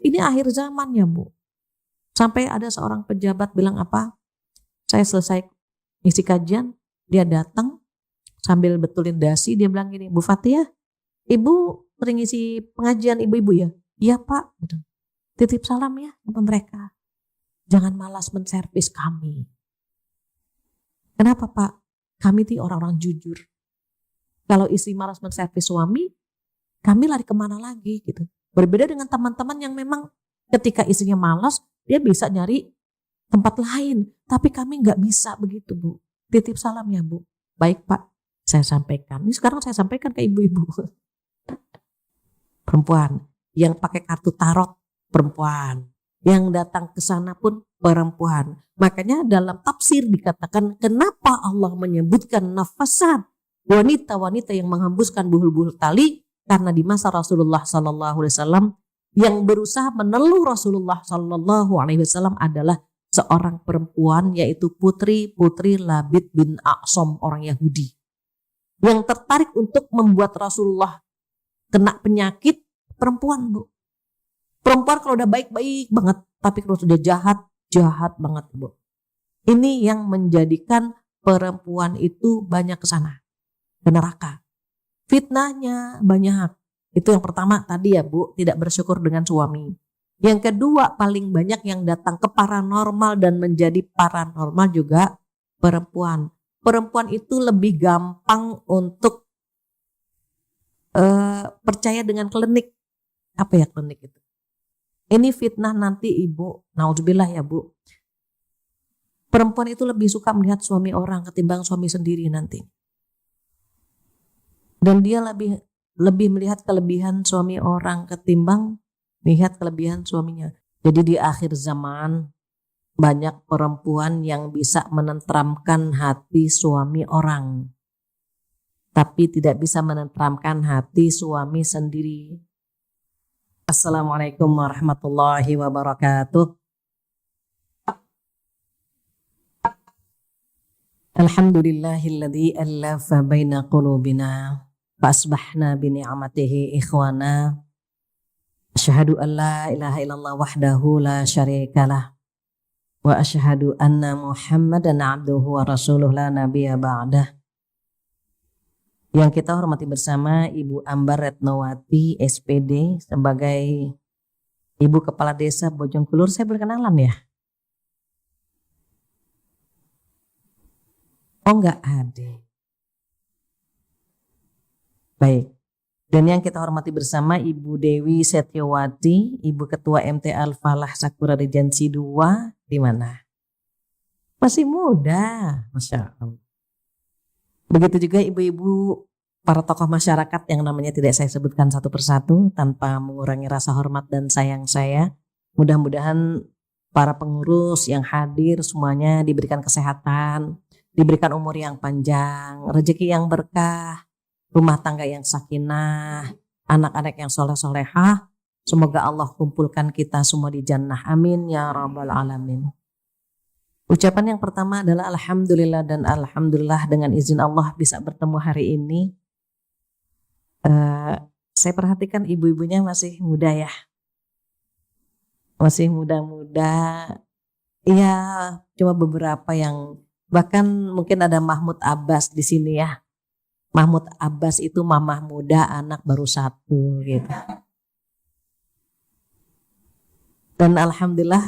Ini akhir zaman ya Bu. Sampai ada seorang pejabat bilang apa? Saya selesai isi kajian, dia datang sambil betulin dasi, dia bilang gini, Bu Fathia, Ibu sering isi pengajian ibu-ibu ya? Iya Pak. Gitu. Titip salam ya sama mereka. Jangan malas menservis kami. Kenapa Pak? Kami tuh orang-orang jujur. Kalau istri malas menservis suami, kami lari kemana lagi gitu. Berbeda dengan teman-teman yang memang ketika istrinya malas, dia bisa nyari tempat lain. Tapi kami nggak bisa begitu Bu. Titip salam ya Bu. Baik Pak, saya sampaikan. Ini sekarang saya sampaikan ke ibu-ibu. Perempuan yang pakai kartu tarot, perempuan. Yang datang ke sana pun perempuan. Makanya dalam tafsir dikatakan kenapa Allah menyebutkan nafasat, wanita-wanita yang menghembuskan buhul-buhul tali, karena di masa Rasulullah SAW yang berusaha meneluh Rasulullah SAW adalah seorang perempuan, yaitu putri Labid bin A'som, orang Yahudi, yang tertarik untuk membuat Rasulullah kena penyakit. Perempuan Bu. Perempuan kalau udah baik-baik banget, tapi kalau sudah jahat banget Bu. Ini yang menjadikan perempuan itu banyak ke sana, ke neraka. Fitnahnya banyak. Itu yang pertama tadi ya Bu, tidak bersyukur dengan suami. Yang kedua paling banyak yang datang ke paranormal dan menjadi paranormal juga perempuan. Perempuan itu lebih gampang untuk percaya dengan klinik. Apa ya klinik itu? Ini fitnah nanti Ibu, naudzubillah ya Bu. Perempuan itu lebih suka melihat suami orang ketimbang suami sendiri nanti. Dan dia lebih melihat kelebihan suami orang ketimbang melihat kelebihan suaminya. Jadi di akhir zaman banyak perempuan yang bisa menenteramkan hati suami orang, tapi tidak bisa menenteramkan hati suami sendiri. Assalamualaikum warahmatullahi wabarakatuh. Alhamdulillahilladzi allafa baina qulubina fa asbahna bi ni'matihi ikhwana. Asyhadu an la ilaha illallah wahdahu la syarikalah wa asyhadu anna Muhammadan abduhu wa rasuluh la nabiyya ba'dah. Yang kita hormati bersama Ibu Ambar Retnowati SPD sebagai Ibu Kepala Desa Bojongkulur. Saya berkenalan ya? Oh enggak ada. Baik. Dan yang kita hormati bersama Ibu Dewi Setyowati, Ibu Ketua MT Al-Falah Sakura Regency 2, di mana? Masih muda, Masya Allah. Begitu juga ibu-ibu para tokoh masyarakat yang namanya tidak saya sebutkan satu persatu tanpa mengurangi rasa hormat dan sayang saya. Mudah-mudahan para pengurus yang hadir semuanya diberikan kesehatan, diberikan umur yang panjang, rezeki yang berkah, rumah tangga yang sakinah, anak-anak yang soleh-solehah. Semoga Allah kumpulkan kita semua di jannah. Amin ya rabbal alamin. Ucapan yang pertama adalah alhamdulillah dan alhamdulillah dengan izin Allah bisa bertemu hari ini. Saya perhatikan ibu-ibunya masih muda ya. Masih muda-muda. Iya, cuma beberapa yang bahkan mungkin ada Mahmud Abbas di sini ya. Mahmud Abbas itu mamah muda, anak baru 1 gitu. Dan alhamdulillah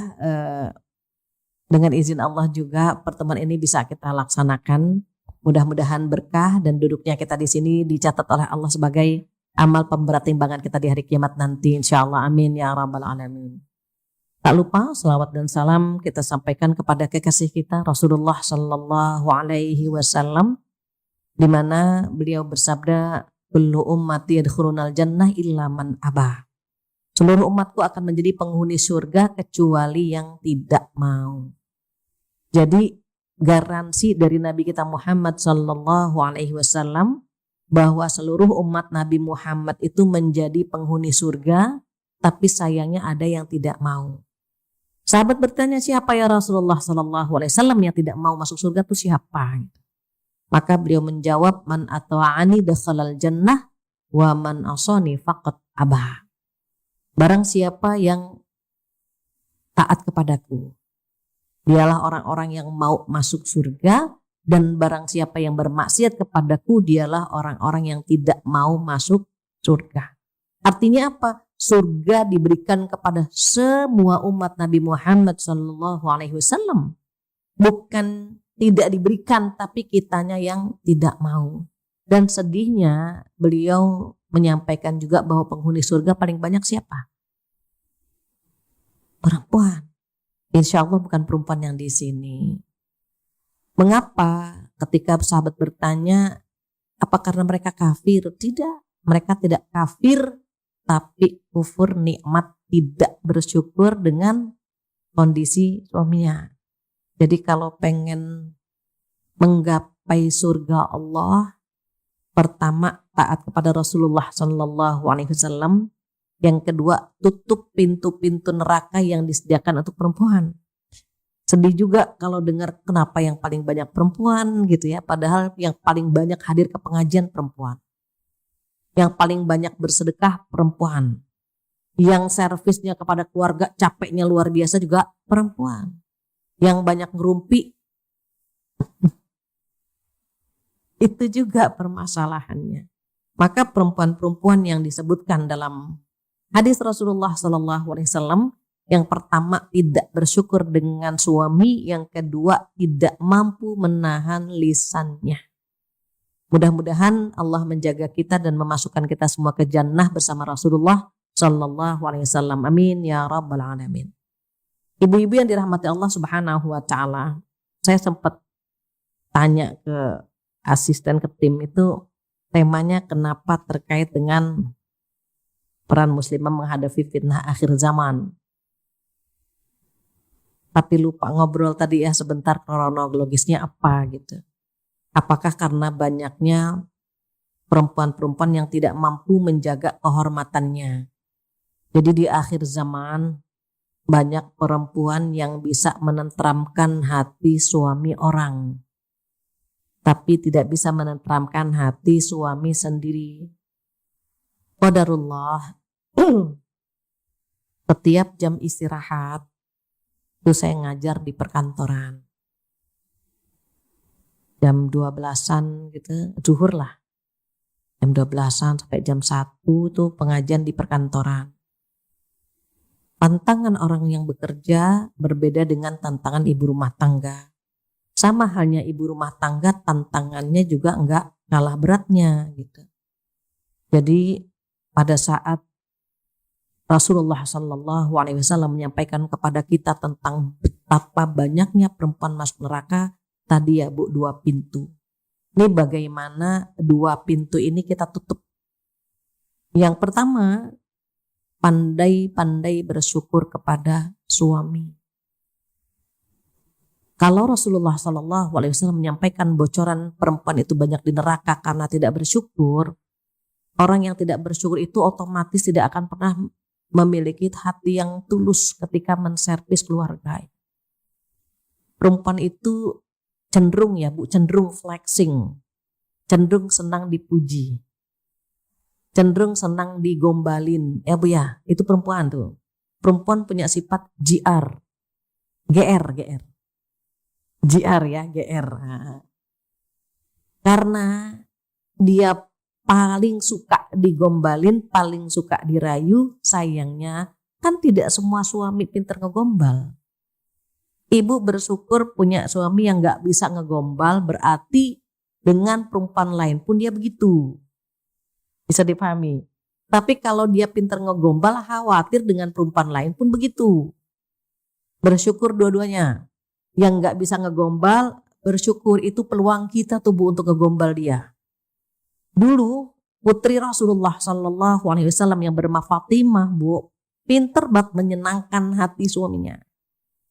dengan izin Allah juga pertemuan ini bisa kita laksanakan. Mudah-mudahan berkah dan duduknya kita di sini dicatat oleh Allah sebagai amal pemberat timbangan kita di hari kiamat nanti. Insyaallah amin ya rabbal alamin. Tak lupa salawat dan salam kita sampaikan kepada kekasih kita Rasulullah Sallallahu Alaihi Wasallam, di mana beliau bersabda, kullu ummati yadkhulunal jannah illa man aba. Seluruh umatku akan menjadi penghuni surga kecuali yang tidak mau. Jadi garansi dari Nabi kita Muhammad Sallallahu Alaihi Wasallam bahwa seluruh umat Nabi Muhammad itu menjadi penghuni surga, tapi sayangnya ada yang tidak mau. Sahabat bertanya, siapa ya Rasulullah Sallallahu Alaihi Wasallam yang tidak mau masuk surga itu siapa? Maka beliau menjawab, man ata'ani dakhalal jannah wa man asani faqad abah. Barang siapa yang taat kepadaku, dialah orang-orang yang mau masuk surga, dan barang siapa yang bermaksiat kepadaku, dialah orang-orang yang tidak mau masuk surga. Artinya apa? Surga diberikan kepada semua umat Nabi Muhammad SAW. Bukan tidak diberikan, tapi kitanya yang tidak mau. Dan sedihnya beliau menyampaikan juga bahwa penghuni surga paling banyak siapa? Perempuan. Insya Allah bukan perempuan yang di sini. Mengapa ketika sahabat bertanya, apa karena mereka kafir? Tidak, mereka tidak kafir, tapi kufur nikmat, tidak bersyukur dengan kondisi suaminya. Jadi kalau pengen menggapai surga Allah, pertama taat kepada Rasulullah SAW. Yang kedua, tutup pintu-pintu neraka yang disediakan untuk perempuan. Sedih juga kalau dengar kenapa yang paling banyak perempuan gitu ya, padahal yang paling banyak hadir ke pengajian perempuan. Yang paling banyak bersedekah perempuan. Yang servisnya kepada keluarga capeknya luar biasa juga perempuan. Yang banyak ngerumpi itu juga permasalahannya. Maka perempuan-perempuan yang disebutkan dalam hadis Rasulullah SAW, yang pertama tidak bersyukur dengan suami, yang kedua tidak mampu menahan lisannya. Mudah-mudahan Allah menjaga kita dan memasukkan kita semua ke jannah bersama Rasulullah SAW. Amin ya rabbal alamin. Ibu-ibu yang dirahmati Allah Subhanahu wa taala, saya sempat tanya ke asisten ke tim itu, temanya kenapa terkait dengan peran muslimah menghadapi fitnah akhir zaman. Tapi lupa ngobrol tadi ya sebentar kronologisnya apa gitu. Apakah karena banyaknya perempuan-perempuan yang tidak mampu menjaga kehormatannya. Jadi di akhir zaman banyak perempuan yang bisa menenteramkan hati suami orang, tapi tidak bisa menenteramkan hati suami sendiri. Qadarullah, setiap jam istirahat itu saya ngajar di perkantoran. Jam 12-an gitu, zuhur lah. Jam 12-an sampai jam 1 tuh pengajian di perkantoran. Tantangan orang yang bekerja berbeda dengan tantangan ibu rumah tangga. Sama halnya ibu rumah tangga, tantangannya juga enggak kalah beratnya gitu. Jadi pada saat Rasulullah SAW menyampaikan kepada kita tentang betapa banyaknya perempuan masuk neraka, tadi ya Bu, 2 pintu. Ini bagaimana 2 pintu ini kita tutup. Yang pertama, pandai-pandai bersyukur kepada suami. Kalau Rasulullah SAW menyampaikan bocoran perempuan itu banyak di neraka karena tidak bersyukur, orang yang tidak bersyukur itu otomatis tidak akan pernah memiliki hati yang tulus ketika menservis keluarga. Perempuan itu cenderung ya Bu, cenderung flexing, cenderung senang dipuji, cenderung senang digombalin ya Bu ya, itu perempuan tuh. Perempuan punya sifat GR, GR ya, GR. Nah, karena dia paling suka digombalin, paling suka dirayu, sayangnya kan tidak semua suami pinter ngegombal. Ibu bersyukur punya suami yang gak bisa ngegombal, berarti dengan perempuan lain pun dia begitu. Bisa dipahami. Tapi kalau dia pinter ngegombal, khawatir dengan perempuan lain pun begitu. Bersyukur dua-duanya. Yang gak bisa ngegombal, bersyukur itu peluang kita tuh Bu untuk ngegombal dia. Dulu putri Rasulullah SAW yang bernama Fatimah Bu, pinter banget menyenangkan hati suaminya.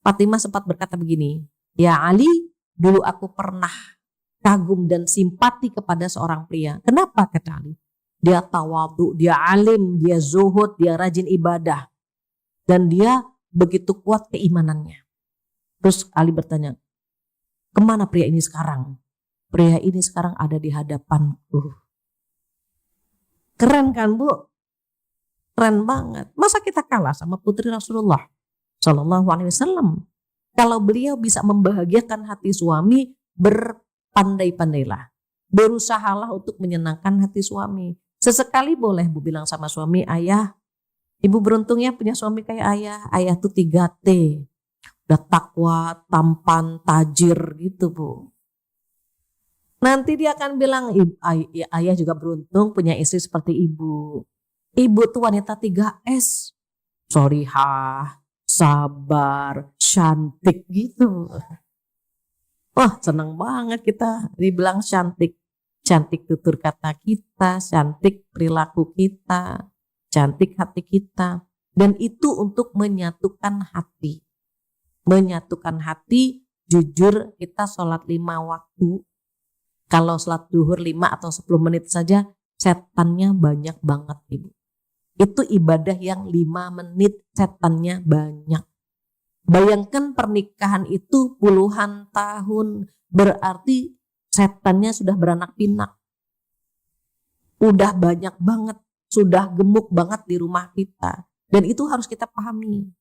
Fatimah sempat berkata begini, ya Ali, dulu aku pernah kagum dan simpati kepada seorang pria. Kenapa kata Ali? Dia tawadhu, dia alim, dia zuhud, dia rajin ibadah. Dan dia begitu kuat keimanannya. Terus Ali bertanya, kemana pria ini sekarang? Pria ini sekarang ada di hadapanku. Keren kan Bu? Keren banget. Masa kita kalah sama putri Rasulullah Shallallahu Alaihi Wasallam? Kalau beliau bisa membahagiakan hati suami, berpandai-pandailah. Berusahalah untuk menyenangkan hati suami. Sesekali boleh Bu bilang sama suami, ayah, ibu beruntung ya punya suami kayak ayah. Ayah tuh 3T. Udah takwa, tampan, tajir gitu Bu. Nanti dia akan bilang, ayah juga beruntung punya istri seperti ibu. Ibu tuh wanita 3S. Sorihah, sabar, cantik gitu. Wah, senang banget kita dibilang cantik. Cantik tutur kata kita, cantik perilaku kita, cantik hati kita. Dan itu untuk menyatukan hati. Menyatukan hati, jujur kita sholat 5 waktu. Kalau sholat duhur 5 atau 10 menit saja, setannya banyak banget Ibu. Itu ibadah yang 5 menit, setannya banyak. Bayangkan pernikahan itu puluhan tahun, berarti setannya sudah beranak pinak. Udah banyak banget, sudah gemuk banget di rumah kita. Dan itu harus kita pahami.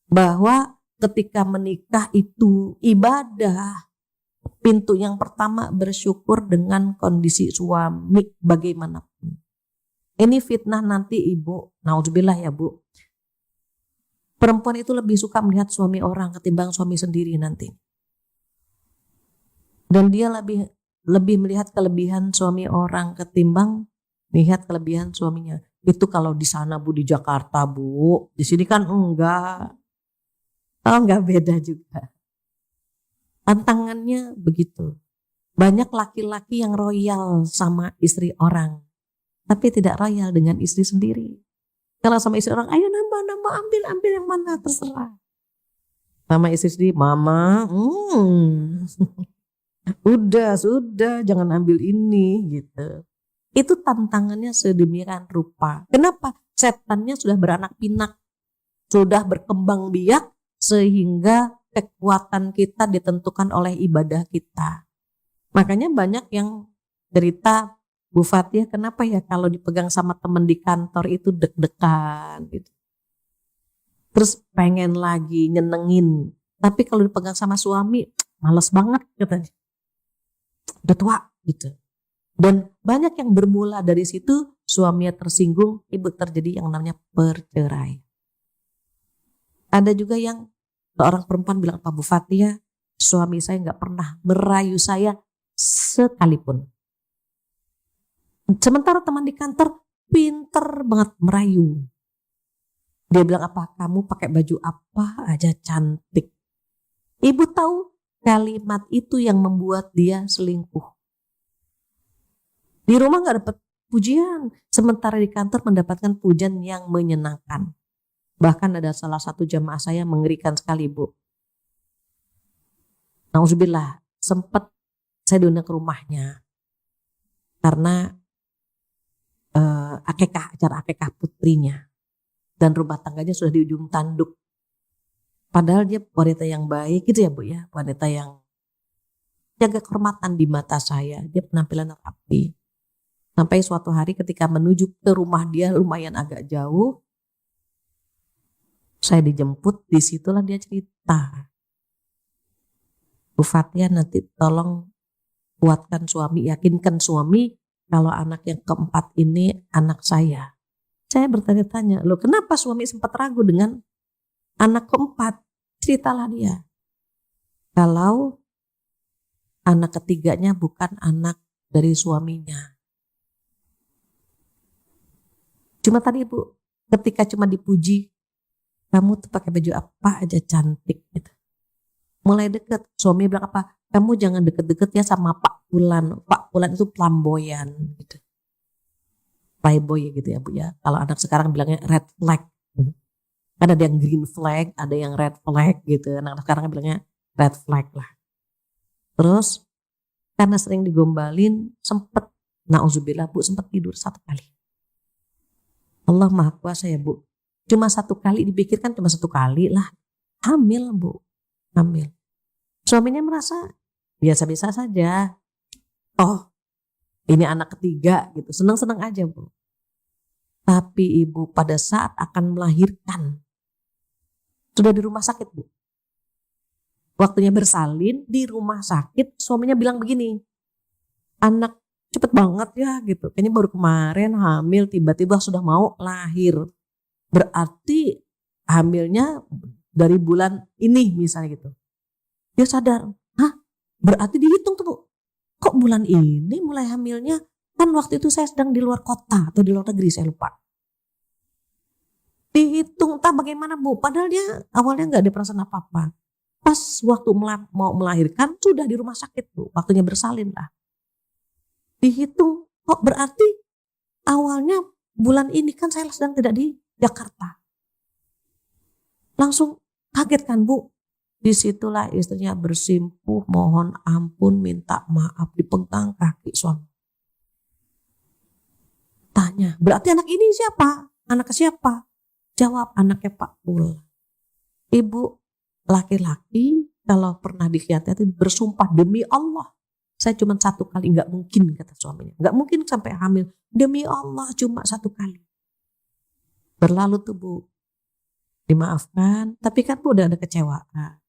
Bahwa ketika menikah itu ibadah. Pintu yang pertama bersyukur dengan kondisi suami bagaimanapun. Ini fitnah nanti Ibu, naudzubillah ya Bu. Perempuan itu lebih suka melihat suami orang ketimbang suami sendiri nanti. Dan dia lebih melihat kelebihan suami orang ketimbang melihat kelebihan suaminya. Itu kalau di sana Bu, di Jakarta Bu. Di sini kan enggak. Oh, enggak, beda juga. Tantangannya begitu. Banyak laki-laki yang royal sama istri orang, tapi tidak royal dengan istri sendiri. Kalau sama istri orang, ayo nambah, ambil yang mana, terserah. Sama istri sendiri, mama, sudah, jangan ambil ini, gitu. Itu tantangannya sedemikian rupa. Kenapa? Setannya sudah beranak pinak, sudah berkembang biak, sehingga kekuatan kita ditentukan oleh ibadah kita. Makanya banyak yang cerita, Bu Fathia, kenapa ya kalau dipegang sama teman di kantor itu deg-degan gitu. Terus pengen lagi nyenengin. Tapi kalau dipegang sama suami, males banget katanya. Udah tua gitu. Dan banyak yang bermula dari situ, suaminya tersinggung, Ibu, terjadi yang namanya perceraian. Ada juga yang seorang perempuan bilang, Pak Bu Fathia, suami saya nggak pernah merayu saya sekalipun. Sementara teman di kantor pinter banget merayu. Dia bilang apa? Kamu pakai baju apa aja cantik. Ibu tahu kalimat itu yang membuat dia selingkuh. Di rumah nggak dapat pujian, sementara di kantor mendapatkan pujian yang menyenangkan. Bahkan ada salah satu jamaah saya mengerikan sekali Bu. Nauzubillah, sempat saya diundang ke rumahnya karena acara akikah putrinya, dan rumah tangganya sudah di ujung tanduk. Padahal dia wanita yang baik gitu ya Bu ya, wanita yang jaga kehormatan di mata saya, dia penampilan rapi. Sampai suatu hari ketika menuju ke rumah dia lumayan agak jauh, saya dijemput, disitulah dia cerita. Bu Fathia, nanti tolong kuatkan suami, yakinkan suami kalau anak yang keempat ini anak saya. Saya bertanya-tanya, loh kenapa suami sempat ragu dengan anak keempat? Ceritalah dia. Kalau anak ketiganya bukan anak dari suaminya. Cuma tadi Bu, ketika cuma dipuji, kamu tuh pakai baju apa aja cantik gitu. Mulai deket, suami bilang apa? Kamu jangan deket-deket ya sama Pak Pulan. Pak Pulan itu flamboyan gitu. Playboy gitu ya Bu ya. Kalau anak sekarang bilangnya red flag. Kan ada yang green flag, ada yang red flag gitu. Anak sekarang bilangnya red flag lah. Terus karena sering digombalin, sempet, nauzubillah Bu, sempet tidur 1 kali. Allah Maha Kuasa ya Bu. Cuma 1 kali dipikirkan, cuma 1 kali lah. Hamil Bu, hamil. Suaminya merasa biasa-biasa saja. Oh, ini anak ketiga gitu, senang-senang aja Bu. Tapi ibu pada saat akan melahirkan, sudah di rumah sakit bu. Waktunya bersalin di rumah sakit, suaminya bilang begini, anak cepet banget ya gitu. Kayaknya baru kemarin hamil, tiba-tiba sudah mau lahir. Berarti hamilnya dari bulan ini misalnya gitu. Dia sadar, hah berarti dihitung tuh bu. Kok bulan ini mulai hamilnya? Kan waktu itu saya sedang di luar kota atau di luar negeri, saya lupa. Dihitung entah bagaimana bu. Padahal dia awalnya nggak ada perasaan apa-apa. Pas waktu mau melahirkan sudah di rumah sakit bu. Waktunya bersalin lah. Dihitung, kok berarti awalnya bulan ini kan saya sedang tidak di Jakarta. Langsung kaget kan bu. Disitulah istrinya bersimpuh, mohon ampun, minta maaf, dipegang kaki suami. Tanya, berarti anak ini siapa? Anak siapa? Jawab, anaknya Pak Pul. Ibu laki-laki kalau pernah dikhianati bersumpah demi Allah. Saya cuma 1 kali, nggak mungkin kata suaminya. Nggak mungkin sampai hamil. Demi Allah cuma 1 kali. Berlalu tuh bu. Dimaafkan, tapi kan bu udah ada kecewaan.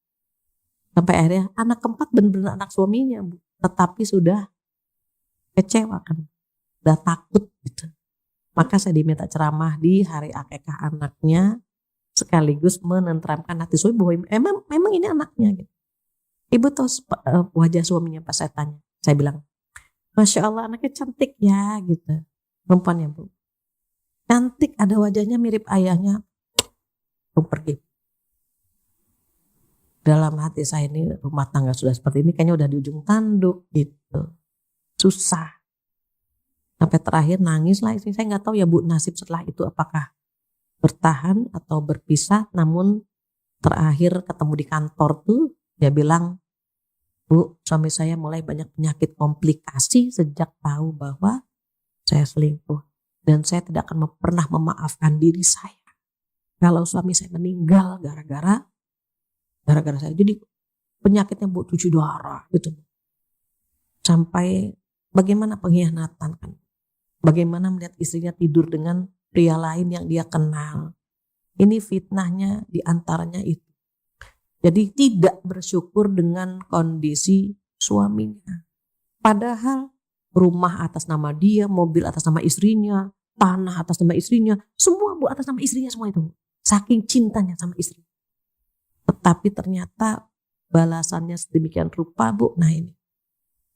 Sampai akhirnya anak keempat benar-benar anak suaminya bu. Tetapi sudah kecewa kan. Udah takut gitu. Maka saya diminta ceramah di hari akikah anaknya. Sekaligus menenteramkan hati suami bahwa memang ini anaknya gitu. Ibu tahu wajah suaminya pas saya tanya. Saya bilang, Masya Allah anaknya cantik ya gitu. Perempuannya bu. Cantik, ada wajahnya mirip ayahnya. Tuh pergi. Dalam hati saya ini rumah tangga sudah seperti ini kayaknya udah di ujung tanduk gitu. Susah. Sampai terakhir nangis lah istri. Saya nggak tahu ya bu nasib setelah itu apakah bertahan atau berpisah. Namun terakhir ketemu di kantor tuh dia bilang, bu suami saya mulai banyak penyakit komplikasi sejak tahu bahwa saya selingkuh. Dan saya tidak akan pernah memaafkan diri saya. Kalau suami saya meninggal gara-gara saya. Jadi penyakitnya bu cuci darah gitu. Sampai bagaimana pengkhianatan kan. Bagaimana melihat istrinya tidur dengan pria lain yang dia kenal. Ini fitnahnya diantaranya itu. Jadi tidak bersyukur dengan kondisi suaminya. Padahal rumah atas nama dia, mobil atas nama istrinya, tanah atas nama istrinya, semua bu atas nama istrinya semua itu. Saking cintanya sama istri. Tetapi ternyata balasannya sedemikian rupa bu. Nah ini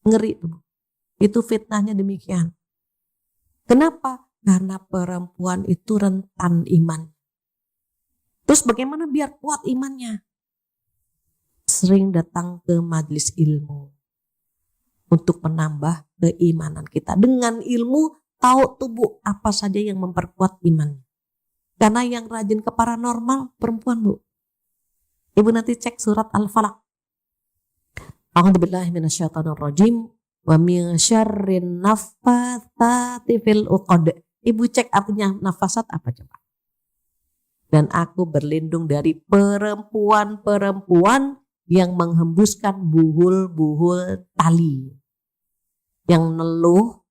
ngeri tuh bu. Itu fitnahnya demikian. Kenapa? Karena perempuan itu rentan iman. Terus bagaimana biar kuat imannya? Sering datang ke majelis ilmu untuk menambah keimanan kita. Dengan ilmu tahu tubuh apa saja yang memperkuat iman. Karena yang rajin ke paranormal perempuan bu. Ibu nanti cek surat Al-Falaq. A'udzubillahi minasyaitonirrajim. Wa min syarrin naffatsati fil uqad. Ibu cek artinya nafasat apa coba? Dan aku berlindung dari perempuan-perempuan yang menghembuskan buhul-buhul tali. Yang neluh,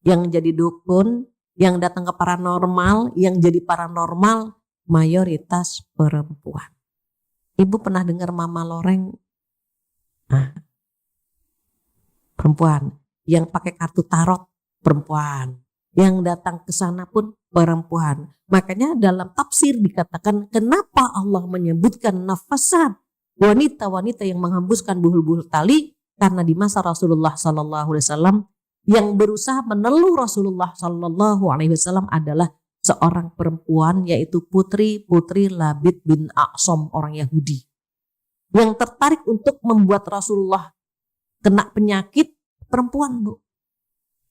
yang jadi dukun, yang datang ke paranormal, yang jadi paranormal, mayoritas perempuan. Ibu pernah dengar Mama Loreng? Nah, perempuan. Yang pakai kartu tarot, perempuan. Yang datang ke sana pun perempuan. Makanya dalam tafsir dikatakan kenapa Allah menyebutkan nafasat, wanita-wanita yang menghembuskan buhul-buhul tali, karena di masa Rasulullah SAW yang berusaha meneluh Rasulullah SAW adalah seorang perempuan, yaitu putri Labid bin Aqsam, orang Yahudi, yang tertarik untuk membuat Rasulullah kena penyakit. Perempuan bu.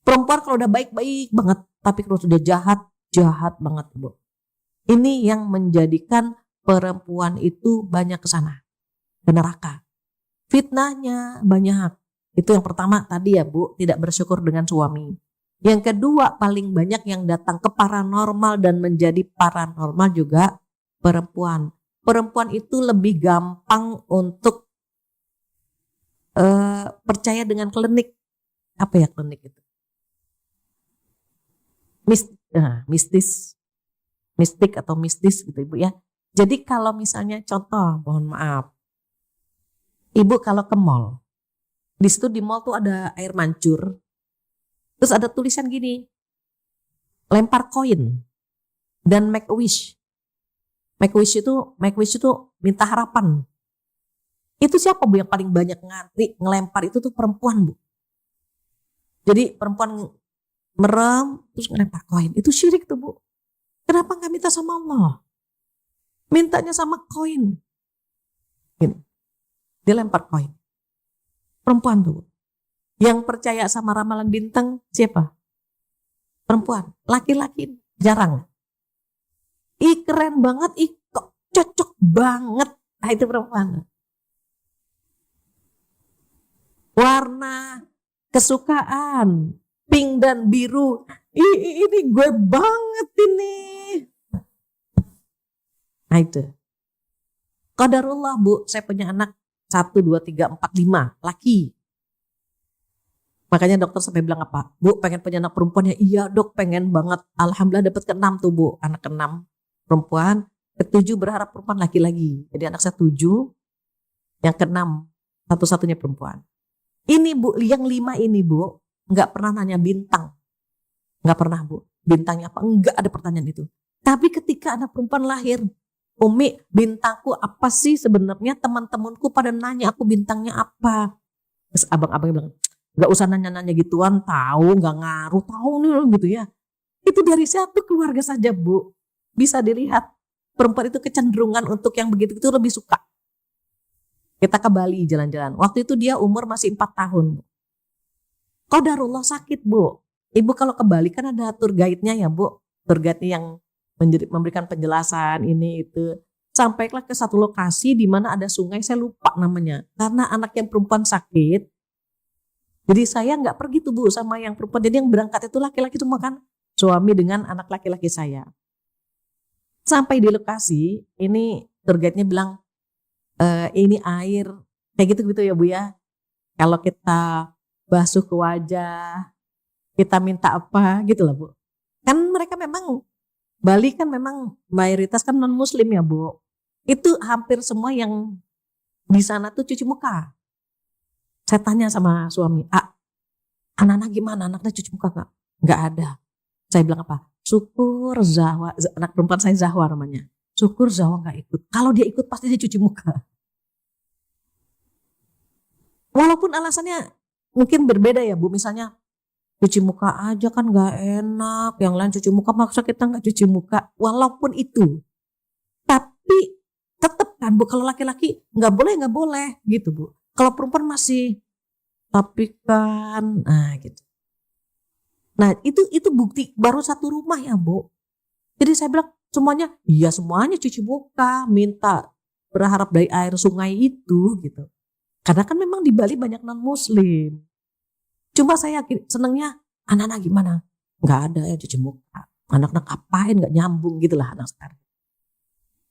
Perempuan kalau udah baik-baik banget, tapi kalau sudah jahat banget bu. Ini yang menjadikan perempuan itu banyak ke sana, ke neraka. Fitnahnya banyak. Itu yang pertama tadi ya bu, tidak bersyukur dengan suami. Yang kedua paling banyak yang datang ke paranormal dan menjadi paranormal juga perempuan. Perempuan itu lebih gampang untuk percaya dengan klinik. Apa ya klinik itu? Mistis. mistik atau mistis gitu Ibu ya. Jadi kalau misalnya contoh, mohon maaf, Ibu kalau ke mall, di situ di mall tuh ada air mancur, terus ada tulisan gini, lempar koin dan make a wish. Make a wish itu minta harapan. Itu siapa Bu yang paling banyak ngantri ngelempar itu tuh perempuan Bu. Jadi perempuan merem terus ngelempar koin. Itu syirik tuh Bu. Kenapa nggak minta sama Allah? Mintanya sama koin. Gini. Dia lempar koin. Perempuan tuh Bu. Yang percaya sama ramalan bintang siapa? Perempuan. Laki-laki jarang. Ih keren banget, ih kok cocok banget. Nah itu perempuan. Warna kesukaan pink dan biru, ini gue banget ini. Nah itu qadarullah Bu, saya punya anak 1, 2, 3, 4, 5 laki. Makanya dokter sampai bilang apa, Bu pengen punya anak perempuan ya? Iya dok pengen banget. Alhamdulillah dapat ke-6 tuh Bu, anak ke-6 perempuan, ke-7 berharap perempuan lagi. Jadi anak saya 7, yang ke-6 satu-satunya perempuan. Ini Bu, yang 5 ini Bu, nggak pernah nanya bintang. Nggak pernah Bu, bintangnya apa? Nggak ada pertanyaan itu. Tapi ketika anak perempuan lahir, Umi bintangku apa sih sebenarnya, teman-temanku pada nanya aku bintangnya apa. Terus abang-abangnya bilang, nggak usah nanya-nanya gituan, tahu nggak ngaruh, tahu nih gitu ya. Itu dari satu keluarga saja Bu. Bisa dilihat, perempuan itu kecenderungan untuk yang begitu itu lebih suka. Kita ke Bali jalan-jalan. Waktu itu dia umur masih 4 tahun. Qadarullah sakit Bu. Ibu kalau ke Bali kan ada tour guide-nya ya Bu. Tour guide yang memberikan penjelasan ini itu. Sampailah ke satu lokasi di mana ada sungai, saya lupa namanya. Karena anak yang perempuan sakit. Jadi saya nggak pergi tuh Bu sama yang perempuan. Jadi yang berangkat itu laki-laki semua kan. Suami dengan anak laki-laki saya. Sampai di lokasi, ini tour guide-nya bilang, ini air kayak gitu ya Bu ya. Kalau kita basuh ke wajah, kita minta apa gitu lah Bu. Kan mereka memang Bali kan memang mayoritas kan non muslim ya Bu. Itu hampir semua yang di sana tuh cuci muka. Saya tanya sama suami, anak-anak gimana? Anaknya cuci muka gak? Gak ada. Saya bilang apa? Syukur Zahwa, anak perempuan saya Zahwa namanya. Syukur Zahwa gak ikut. Kalau dia ikut pasti dia cuci muka. Walaupun alasannya mungkin berbeda ya Bu, misalnya cuci muka aja kan gak enak, yang lain cuci muka maksa kita gak cuci muka, walaupun itu. Tapi tetap kan Bu, kalau laki-laki gak boleh gitu Bu. Kalau perempuan masih, tapi kan, nah gitu. Nah itu bukti baru satu rumah ya Bu. Jadi saya bilang semuanya, iya semuanya cuci muka, minta berharap dari air sungai itu gitu. Karena kan memang di Bali banyak non muslim. Cuma saya senangnya anak-anak gimana? Nggak ada ya cuci muka. Anak-anak apain nggak nyambung gitulah anak sekarang.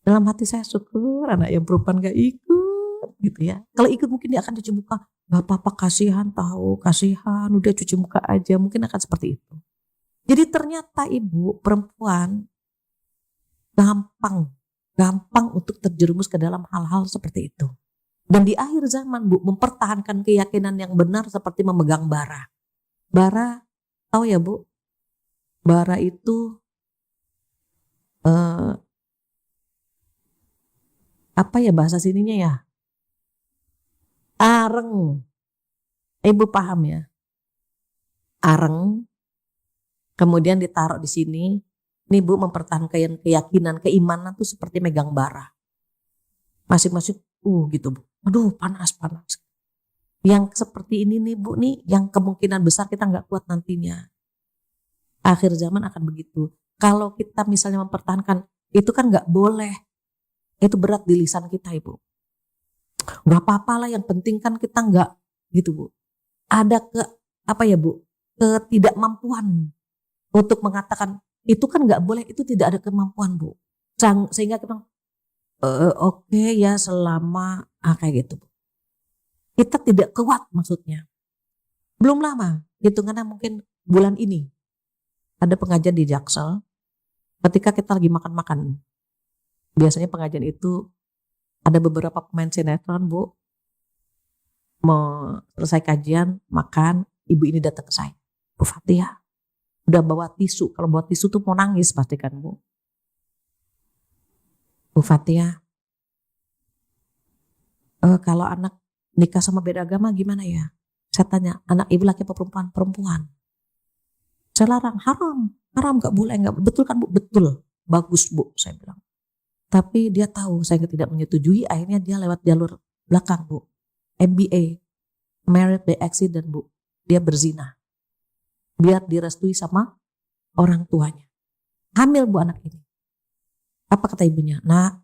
Dalam hati saya syukur anak yang perempuan nggak ikut gitu ya. Kalau ikut mungkin dia akan cuci muka. Gak apa-apa kasihan tahu, kasihan udah cuci muka aja, mungkin akan seperti itu. Jadi ternyata Ibu perempuan gampang untuk terjerumus ke dalam hal-hal seperti itu. Dan di akhir zaman Bu, mempertahankan keyakinan yang benar seperti memegang bara. Bara, tahu ya Bu? Bara itu apa ya bahasa sininya ya? Areng. Ibu paham ya? Areng, kemudian ditaruh di sini. Ini Bu mempertahankan keyakinan, keimanan tuh seperti megang bara. Masing-masing, gitu Bu. Aduh panas. Yang seperti ini nih Bu nih, yang kemungkinan besar kita nggak kuat nantinya. Akhir zaman akan begitu. Kalau kita misalnya mempertahankan, itu kan nggak boleh. Itu berat di lisan kita Ibu. Nggak apa-apa lah, yang penting kan kita nggak gitu Bu. Ada ketidakmampuan untuk mengatakan itu kan nggak boleh, itu tidak ada kemampuan Bu. Sehingga kita oke ya selama kayak gitu Bu. Kita tidak kuat maksudnya. Belum lama, hitungannya mungkin bulan ini ada pengajian di Jaksel. Ketika kita lagi makan-makan, biasanya pengajian itu ada beberapa pemain sinetron, Bu, mau selesai kajian, makan, ibu ini datang ke saya. Bu Fathia, udah bawa tisu. Kalau bawa tisu tuh mau nangis pasti kan, Bu. Bu Fathia, kalau anak nikah sama beda agama gimana ya? Saya tanya, anak ibu laki apa perempuan? Perempuan. Saya larang, haram gak boleh, gak betul kan Bu? Betul, bagus Bu, saya bilang. Tapi dia tahu saya tidak menyetujui, akhirnya dia lewat jalur belakang Bu. MBA, married by accident Bu. Dia berzina. Biar direstui sama orang tuanya. Hamil Bu anak ini. Apa kata ibunya? Nah,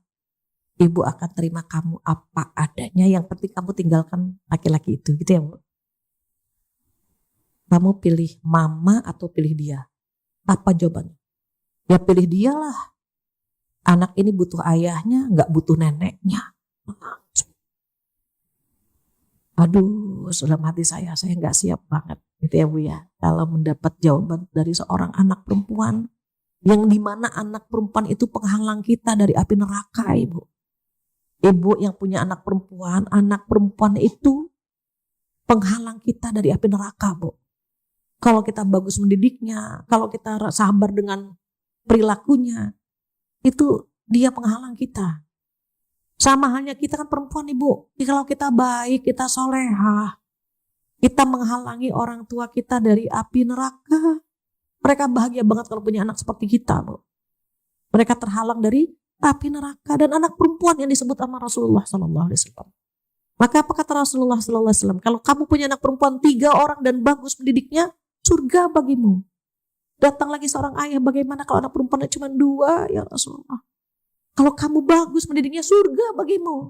ibu akan terima kamu apa adanya, yang penting kamu tinggalkan laki-laki itu, gitu ya Bu. Kamu pilih mama atau pilih dia? Apa jawabannya? Ya pilih dia lah. Anak ini butuh ayahnya, gak butuh neneknya. Aduh, dalam hati saya gak siap banget, gitu ya Bu ya. Kalau mendapat jawaban dari seorang anak perempuan, yang dimana anak perempuan itu penghalang kita dari api neraka, Ibu. Ibu yang punya anak perempuan itu penghalang kita dari api neraka, Bu. Kalau kita bagus mendidiknya, kalau kita sabar dengan perilakunya, itu dia penghalang kita. Sama halnya kita kan perempuan, Ibu. Kalau kita baik, kita solehah, kita menghalangi orang tua kita dari api neraka. Mereka bahagia banget kalau punya anak seperti kita, Bu. Mereka terhalang dari api neraka, dan anak perempuan yang disebut sama Rasulullah SAW. Maka apa kata Rasulullah SAW? Kalau kamu punya anak perempuan 3 orang dan bagus mendidiknya, surga bagimu. Datang lagi seorang ayah, bagaimana kalau anak perempuannya cuma 2 ya Rasulullah? Kalau kamu bagus mendidiknya, surga bagimu.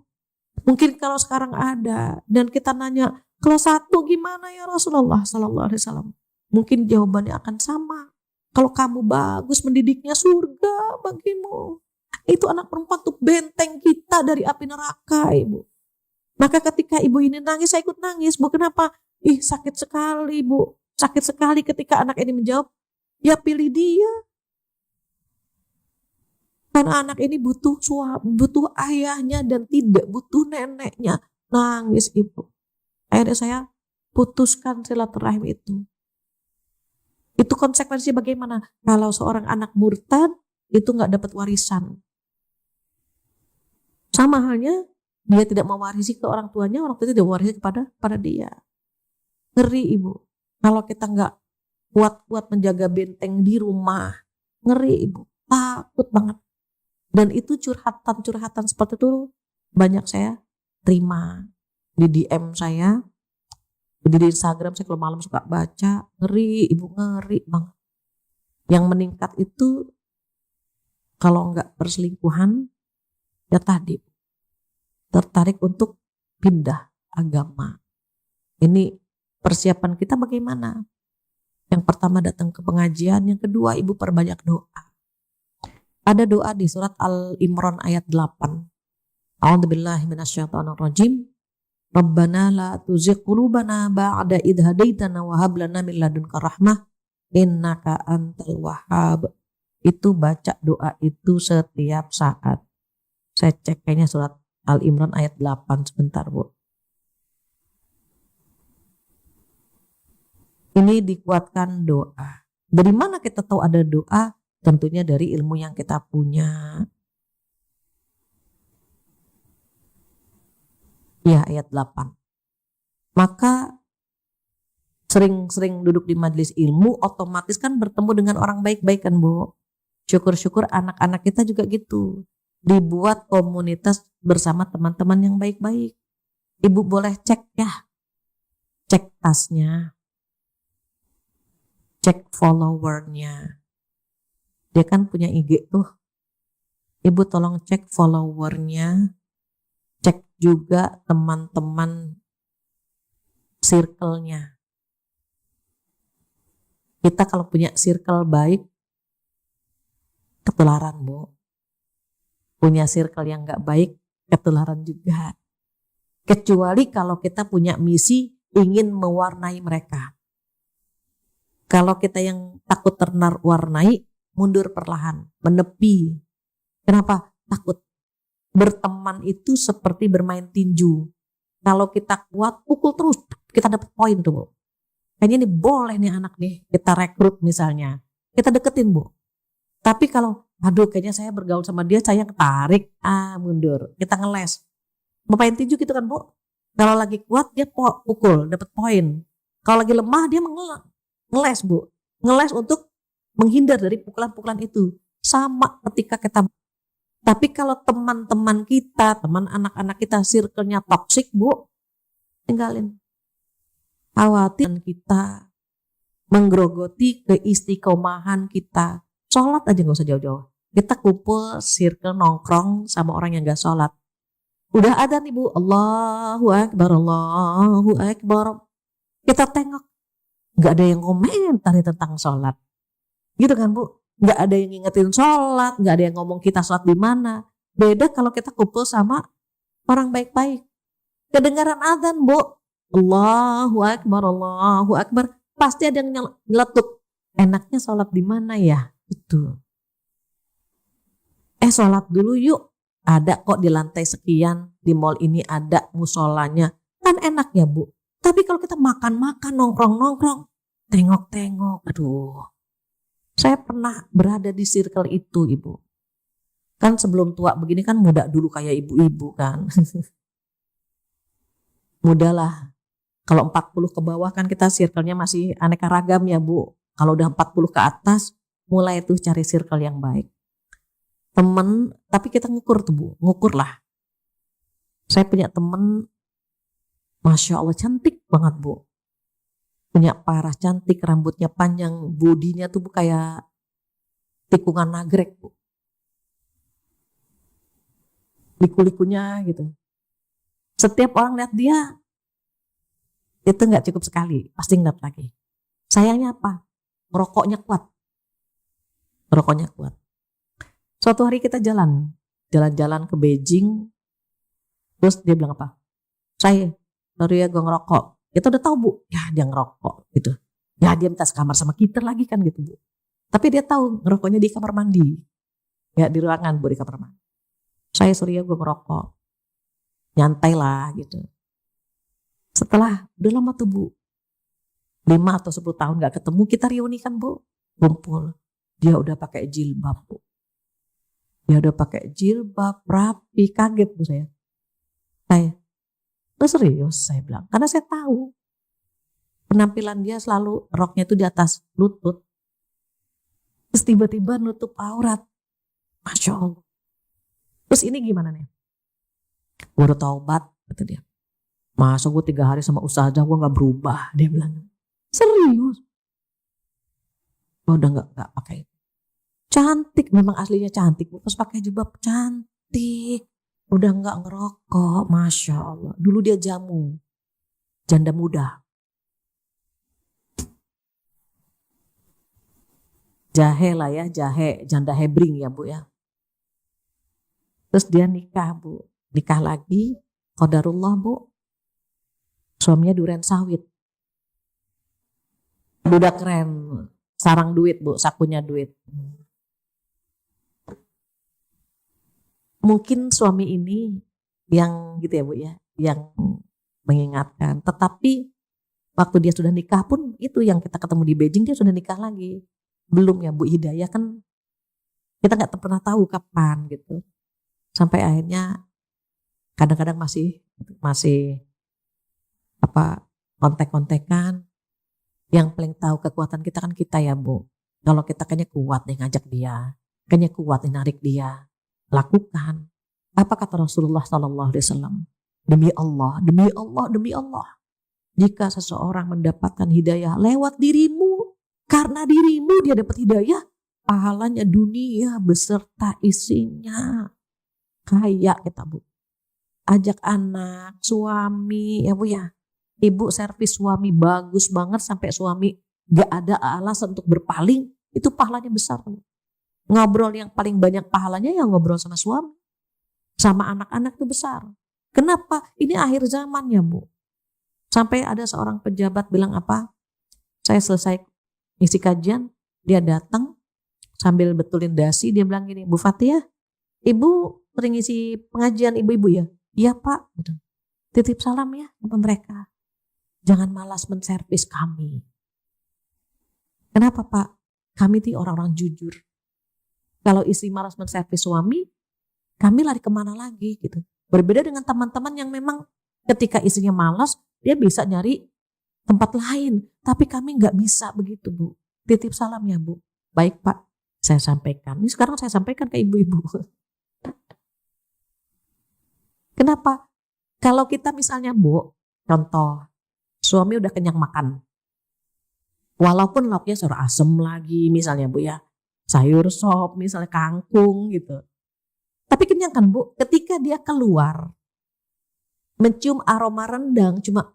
Mungkin kalau sekarang ada dan kita nanya, kalau 1 gimana ya Rasulullah SAW? Mungkin jawabannya akan sama. Kalau kamu bagus mendidiknya, surga bagimu. Itu anak perempuan tuh benteng kita dari api neraka, Ibu. Maka ketika ibu ini nangis, saya ikut nangis. Bu, kenapa? Sakit sekali, Bu. Sakit sekali ketika anak ini menjawab, ya pilih dia. Karena anak ini butuh ayahnya dan tidak butuh neneknya. Nangis ibu. Akhirnya saya putuskan silaturahim itu. Itu konsekuensi bagaimana? Kalau seorang anak murtad itu nggak dapat warisan. Sama halnya dia tidak mewarisi ke orang tuanya tidak mewarisi pada dia. Ngeri Ibu. Kalau kita nggak kuat-kuat menjaga benteng di rumah, ngeri Ibu. Takut banget. Dan itu curhatan seperti itu banyak saya terima di DM saya. Di Instagram saya kalau malam suka baca, ngeri Ibu, ngeri banget. Yang meningkat itu kalau nggak perselingkuhan, ya tadi tertarik untuk pindah agama. Ini persiapan kita bagaimana? Yang pertama datang ke pengajian, yang kedua Ibu perbanyak doa. Ada doa di surat Al-Imran ayat 8. A'udzubillahi minasyaitonirrajim. Rabbana la tuzigh qulubana ba'da idh hadaitana wa hab lana min ladunka rahmah innaka antal wahhab. Itu baca doa itu setiap saat. Saya cek kayaknya surat Al-Imran ayat 8 sebentar, Bu. Ini dikuatkan doa. Dari mana kita tahu ada doa? Tentunya dari ilmu yang kita punya. Ya, ayat 8. Maka sering-sering duduk di majelis ilmu, otomatis kan bertemu dengan orang baik-baik kan, Bu. Syukur-syukur anak-anak kita juga gitu. Dibuat komunitas bersama teman-teman yang baik-baik. Ibu boleh cek ya. Cek tasnya. Cek followernya. Dia kan punya IG tuh. Ibu tolong cek followernya. Cek juga teman-teman circle-nya. Kita kalau punya circle baik, ketularan, Bu. Punya circle yang gak baik, ketularan juga. Kecuali kalau kita punya misi ingin mewarnai mereka. Kalau kita yang takut terwarnai, mundur perlahan, menepi. Kenapa? Takut. Berteman itu seperti bermain tinju. Kalau kita kuat, pukul terus, kita dapat poin tuh, Bu. Kayaknya ini boleh nih anak nih, kita rekrut misalnya. Kita deketin, Bu. Tapi kalau, aduh kayaknya saya bergaul sama dia, saya ketarik, mundur. Kita ngeles. Bermain tinju gitu kan, Bu. Kalau lagi kuat, dia pukul, dapat poin. Kalau lagi lemah, dia ngeles, Bu. Ngeles untuk menghindar dari pukulan-pukulan itu. Sama ketika kita. Tapi kalau teman-teman kita, teman anak-anak kita, circle-nya toksik, Bu, tinggalin. Khawatir kita menggerogoti keistiqomahan kita. Sholat aja gak usah jauh-jauh. Kita kumpul, circle, nongkrong sama orang yang gak sholat. Udah ada nih, Bu, Allahu Akbar, Allahu Akbar. Kita tengok, gak ada yang komentar tentang sholat. Gitu kan, Bu? Gak ada yang ngingetin sholat, gak ada yang ngomong kita sholat di mana. Beda kalau kita kumpul sama orang baik-baik. Kedengaran azan, Bu, Allahu Akbar, Allahu Akbar. Pasti ada yang nyeletuk. Enaknya sholat di mana ya? Itu. Sholat dulu yuk. Ada kok di lantai sekian, di mall ini ada musolanya. Kan enak ya, Bu. Tapi kalau kita makan-makan, nongkrong-nongkrong, tengok-tengok, aduh. Saya pernah berada di circle itu, Ibu. Kan sebelum tua begini kan muda dulu kayak ibu-ibu kan. Muda lah. Kalau 40 ke bawah kan kita circle-nya masih aneka ragam ya, Bu. Kalau udah 40 ke atas, mulai tuh cari circle yang baik. Temen, tapi kita ngukur tuh, Bu. Ngukur lah. Saya punya temen, Masya Allah cantik banget, Bu. Punya parah cantik, rambutnya panjang, bodinya tuh Bu kayak tikungan nagrek, Bu. Liku-likunya gitu. Setiap orang lihat dia, itu gak cukup sekali, pasti ngeliat lagi. Sayangnya apa? Rokoknya kuat. Rokoknya kuat. Suatu hari kita jalan-jalan ke Beijing, terus dia bilang apa? Sorry ya gue ngerokok. Kita udah tahu, Bu, ya dia ngerokok gitu. Ya dia minta sekamar sama kita lagi kan gitu, Bu. Tapi dia tahu ngerokoknya di kamar mandi. Ya di ruangan, Bu, di kamar mandi. Saya sorry ya gue ngerokok. Nyantai lah gitu. Setelah udah lama tuh, Bu. 5 atau 10 tahun gak ketemu, kita reuni kan, Bu. Kumpul. Dia udah pakai jilbab, Bu. Dia udah pakai jilbab, rapi, kaget, Bu, saya. Serius saya bilang, karena saya tahu penampilan dia selalu roknya itu di atas lutut, terus tiba-tiba nutup aurat, Masya Allah. Terus ini gimana nih? Gue udah taubat, kata dia. Masa gue 3 hari sama ustazah gue gak berubah, dia bilang. Serius? Gue udah gak pakai. Cantik, memang aslinya cantik, pas pakai jilbab cantik. Udah gak ngerokok, Masya Allah. Dulu dia jamu, janda muda. Jahe lah ya, jahe, janda hebring ya, Bu ya. Terus dia nikah, Bu. Nikah lagi, qadarullah, Bu. Suaminya duren sawit. Budak keren, sarang duit, Bu, sakunya duit. Mungkin suami ini yang gitu ya, Bu ya, yang mengingatkan. Tetapi waktu dia sudah nikah pun itu yang kita ketemu di Beijing, dia sudah nikah lagi. Belum ya, Bu Hidayah kan kita nggak pernah tahu kapan gitu. Sampai akhirnya kadang-kadang masih kontek-kontekan. Yang paling tahu kekuatan kita kan kita ya, Bu. Kalau kita kayaknya kuat nih ngajak dia, kayaknya kuat nih narik dia. Lakukan. Apa kata Rasulullah SAW? Demi Allah, demi Allah, demi Allah. Jika seseorang mendapatkan hidayah lewat dirimu, karena dirimu dia dapat hidayah, pahalanya dunia beserta isinya. Kayak kita, Bu. Ajak anak, suami, ya Bu ya. Ibu servis suami bagus banget sampai suami gak ada alasan untuk berpaling, itu pahalanya besar, Bu. Ngobrol yang paling banyak pahalanya ya ngobrol sama suami. Sama anak-anak itu besar. Kenapa? Ini akhir zaman ya, Bu. Sampai ada seorang pejabat bilang apa? Saya selesai isi kajian, dia datang, sambil betulin dasi dia bilang gini, Bu Fatia, Ibu sering ngisi pengajian ibu-ibu ya? Iya Pak. Gitu. Titip salam ya sama mereka. Jangan malas menservis kami. Kenapa Pak? Kami itu orang-orang jujur. Kalau istri malas menservis suami, kami lari kemana lagi gitu. Berbeda dengan teman-teman yang memang ketika istrinya malas, dia bisa nyari tempat lain. Tapi kami nggak bisa begitu Bu. Titip salam ya Bu. Baik Pak, saya sampaikan. Ini sekarang saya sampaikan ke ibu-ibu. Kenapa? Kalau kita misalnya Bu, contoh, suami udah kenyang makan. Walaupun lauknya sayur asem lagi misalnya Bu ya. Sayur sop misalnya kangkung gitu. Tapi kenyang kan Bu, ketika dia keluar mencium aroma rendang, cuma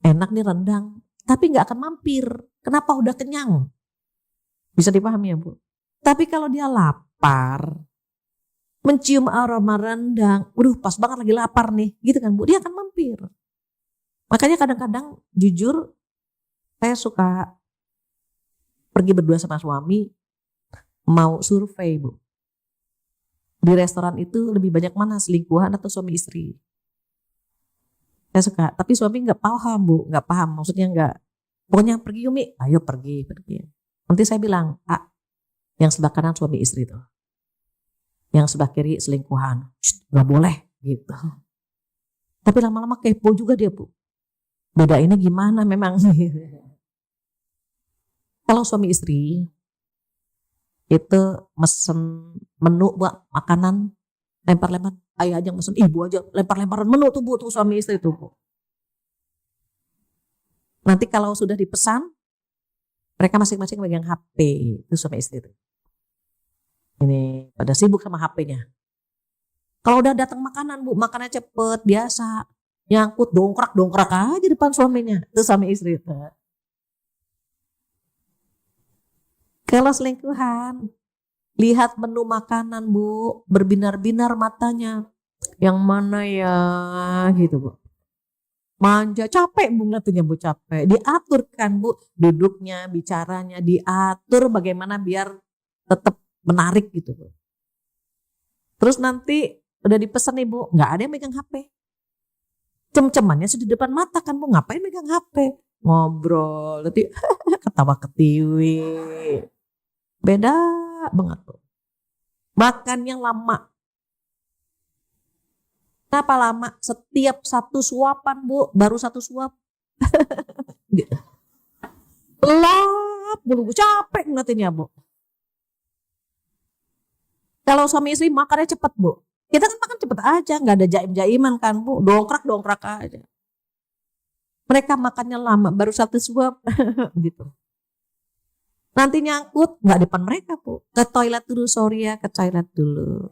enak nih rendang, tapi gak akan mampir. Kenapa? Udah kenyang. Bisa dipahami ya Bu? Tapi kalau dia lapar, mencium aroma rendang, pas banget lagi lapar nih, gitu kan Bu, dia akan mampir. Makanya kadang-kadang jujur, saya suka pergi berdua sama suami, mau survei Bu. Di restoran itu lebih banyak mana selingkuhan atau suami istri? Saya suka, tapi suami nggak paham Bu, nggak paham, maksudnya nggak. Pokoknya pergi Umi, ayo pergi. Nanti saya bilang, yang sebelah kanan suami istri tuh, yang sebelah kiri selingkuhan, nggak boleh gitu. Tapi lama-lama kepo juga dia Bu. Bedainnya gimana memang? Kalau suami istri itu mesen menu buat makanan, lempar-lempar, ayah aja mesen, ibu aja lempar-lemparan menu tuh Bu, tuh suami istri tuh Bu. Nanti kalau sudah dipesan, mereka masing-masing megang HP, itu suami istri tuh. Ini pada sibuk sama HP-nya. Kalau udah datang makanan Bu, makannya cepet, biasa, nyangkut dongkrak aja depan suaminya, itu suami istri itu. Kalau selingkuhan, lihat menu makanan Bu, berbinar-binar matanya. Yang mana ya gitu Bu. Manja, capek Bu ngeliatnya Bu, capek. Diatur kan Bu, duduknya, bicaranya, diatur bagaimana biar tetap menarik gitu Bu. Terus nanti udah dipesan nih Bu, nggak ada yang megang HP. Cem-cemannya sudah di depan mata kan Bu, ngapain megang HP? Ngobrol, nanti ketawa ketiwi. Beda banget tuh. Makannya lama. Kenapa lama? Setiap satu suapan Bu, baru satu suap. Lap, bulu capek ngeliatinnya Bu. Kalau suami istri makannya cepet Bu. Kita kan makan cepet aja, nggak ada jaim-jaiman kan Bu. Dongkrak aja. Mereka makannya lama, baru satu suap gitu. Nanti nyangkut, nggak depan mereka Bu. Ke toilet dulu, sorry ya, ke toilet dulu.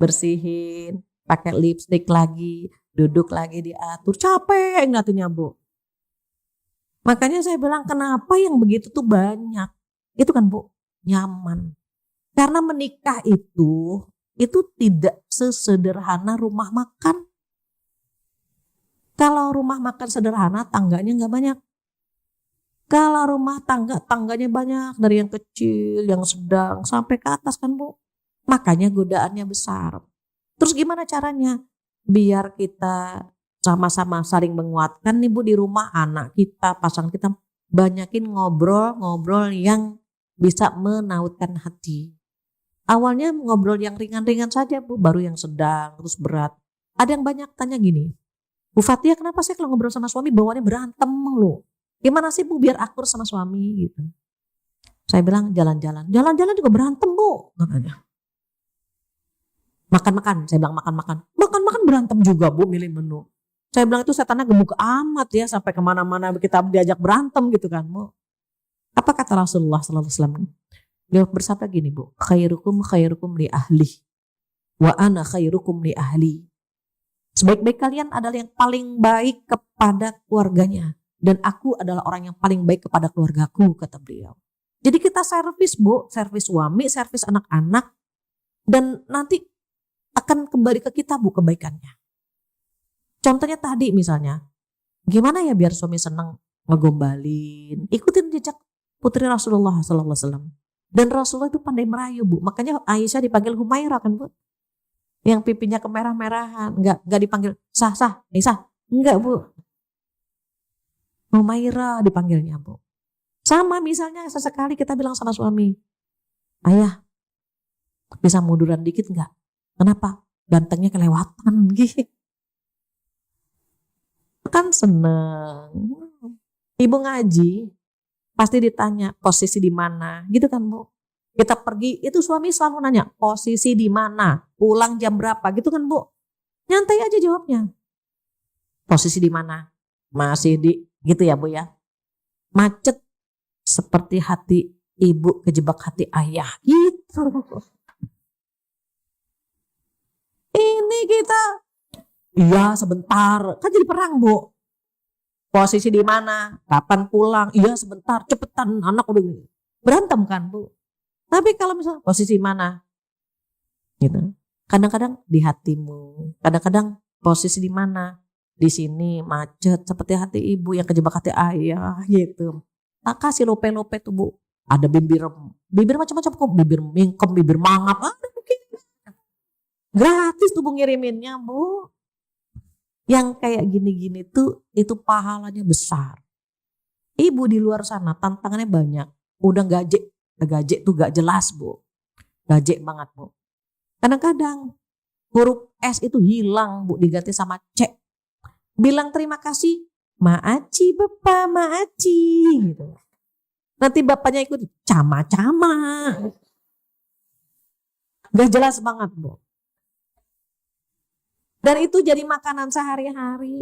Bersihin, pakai lipstick lagi, duduk lagi diatur. Capek ngeliatinnya Bu. Makanya saya bilang kenapa yang begitu tuh banyak. Itu kan Bu, nyaman. Karena menikah itu tidak sesederhana rumah makan. Kalau rumah makan sederhana, tangganya nggak banyak. Kalau rumah tangganya banyak, dari yang kecil, yang sedang, sampai ke atas kan Bu. Makanya godaannya besar. Terus gimana caranya? Biar kita sama-sama saling menguatkan nih Bu, di rumah, anak kita, pasangan kita, banyakin ngobrol-ngobrol yang bisa menautkan hati. Awalnya ngobrol yang ringan-ringan saja Bu, baru yang sedang, terus berat. Ada yang banyak tanya gini, Bu Fatia kenapa sih kalau ngobrol sama suami bawaannya berantem lu? Gimana sih Bu biar akur sama suami gitu? Saya bilang jalan-jalan juga berantem Bu, katanya. Makan-makan, saya bilang makan-makan berantem juga Bu, milih menu. Saya bilang itu setannya gemuk amat ya, sampai kemana-mana kita diajak berantem gitu kan Bu. Apa kata Rasulullah SAW? Dia bersabda gini Bu, khairukum li ahli, wa ana khairukum li ahli. Sebaik-baik kalian adalah yang paling baik kepada keluarganya. Dan aku adalah orang yang paling baik kepada keluargaku, kata beliau. Jadi kita servis Bu, servis suami, servis anak-anak. Dan nanti akan kembali ke kita Bu kebaikannya. Contohnya tadi misalnya, gimana ya biar suami senang ngegombalin. Ikutin jejak putri Rasulullah SAW. Dan Rasulullah itu pandai merayu, Bu. Makanya Aisyah dipanggil Humairah kan, Bu. Yang pipinya kemerah-merahan. Enggak dipanggil sah, Aisyah. Enggak, Bu. Humairah dipanggilnya, Bu. Sama misalnya sesekali kita bilang sama suami, ayah bisa munduran dikit enggak? Kenapa? Gantengnya kelewatan gitu. Kan seneng. Ibu ngaji pasti ditanya posisi di mana, gitu kan, Bu. Kita pergi itu suami selalu nanya posisi di mana, pulang jam berapa, gitu kan, Bu. Nyantai aja jawabnya. Posisi di mana? Masih di gitu ya, Bu ya. Macet seperti hati ibu kejebak hati ayah gitu. Ini kita iya sebentar, kan jadi perang, Bu. Posisi di mana? Kapan pulang? Iya sebentar, cepetan anak udah berantem kan, Bu. Tapi kalau misalnya posisi mana? Gitu. Kadang-kadang di hatimu, kadang-kadang posisi di mana? Di sini macet seperti hati ibu yang kejebak hati ayah gitu. Tak kasih lope-lope tuh, Bu. Ada bibir macam-macam kok, bibir mingkem, bibir mangap, ada mungkin. Gratis tuh Bu ngiriminnya, Bu. Yang kayak gini-gini tuh itu pahalanya besar. Ibu di luar sana tantangannya banyak. Udah gajek tuh gak jelas, Bu. Gajek banget, Bu. Kadang-kadang huruf S itu hilang, Bu, diganti sama C. Bilang terima kasih, maaci bapak, maaci gitu. Nanti bapaknya ikut cama-cama. Gak jelas banget, Bu. Dan itu jadi makanan sehari-hari.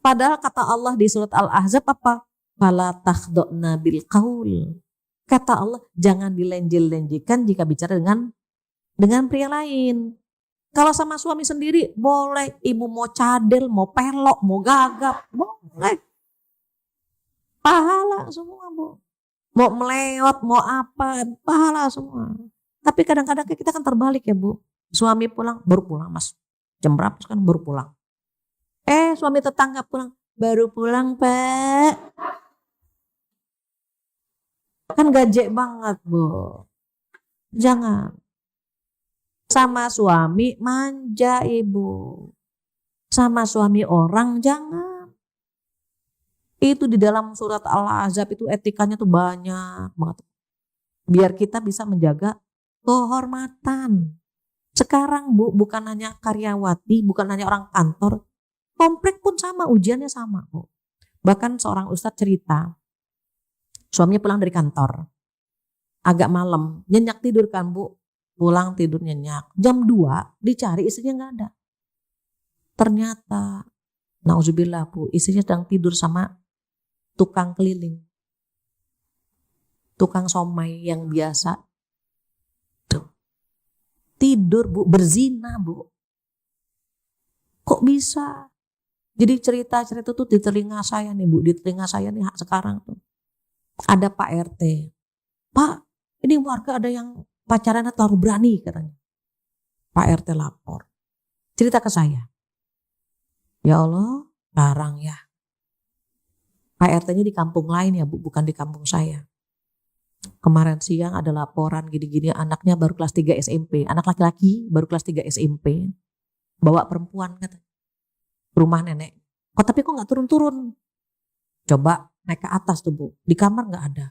Padahal kata Allah di surat Al-Ahzab apa? Fala takhda'na bil qaul. Kata Allah, jangan dilenjel-lenjikan jika bicara dengan pria lain. Kalau sama suami sendiri boleh, ibu mau cadel, mau pelok, mau gagap, boleh. Pahala semua, Bu. Mau melewat, mau apa, pahala semua. Tapi kadang-kadang kita kan terbalik ya, Bu. Suami pulang, baru pulang, Mas. Jam berapa kan baru pulang. Suami tetangga pulang, baru pulang, Pak. Kan gajek banget, Bu. Jangan. Sama suami manja, Ibu. Sama suami orang jangan. Itu di dalam surat Al-Ahzab itu etikanya tuh banyak banget. Biar kita bisa menjaga kehormatan. Sekarang, Bu, bukan hanya karyawati, bukan hanya orang kantor, komplek pun sama, ujiannya sama, Bu. Bahkan seorang ustadz cerita, suaminya pulang dari kantor, agak malam, nyenyak tidur kan, Bu, pulang tidur nyenyak, jam 2 dicari istrinya nggak ada. Ternyata, nauzubillah, Bu, istrinya sedang tidur sama tukang keliling, tukang somai yang biasa. Tidur, Bu, berzina, Bu. Kok bisa? Jadi cerita-cerita tuh di telinga saya nih, Bu, di telinga saya nih sekarang tuh. Ada Pak RT. Pak, ini warga ada yang pacarannya terlalu berani katanya. Pak RT lapor. Cerita ke saya. Ya Allah, larang ya. Pak RT-nya di kampung lain ya, Bu, bukan di kampung saya. Kemarin siang ada laporan gini-gini, anaknya baru kelas 3 SMP, anak laki-laki baru kelas 3 SMP, bawa perempuan kata, rumah nenek. Tapi kok gak turun-turun? Coba naik ke atas tuh, Bu, di kamar gak ada.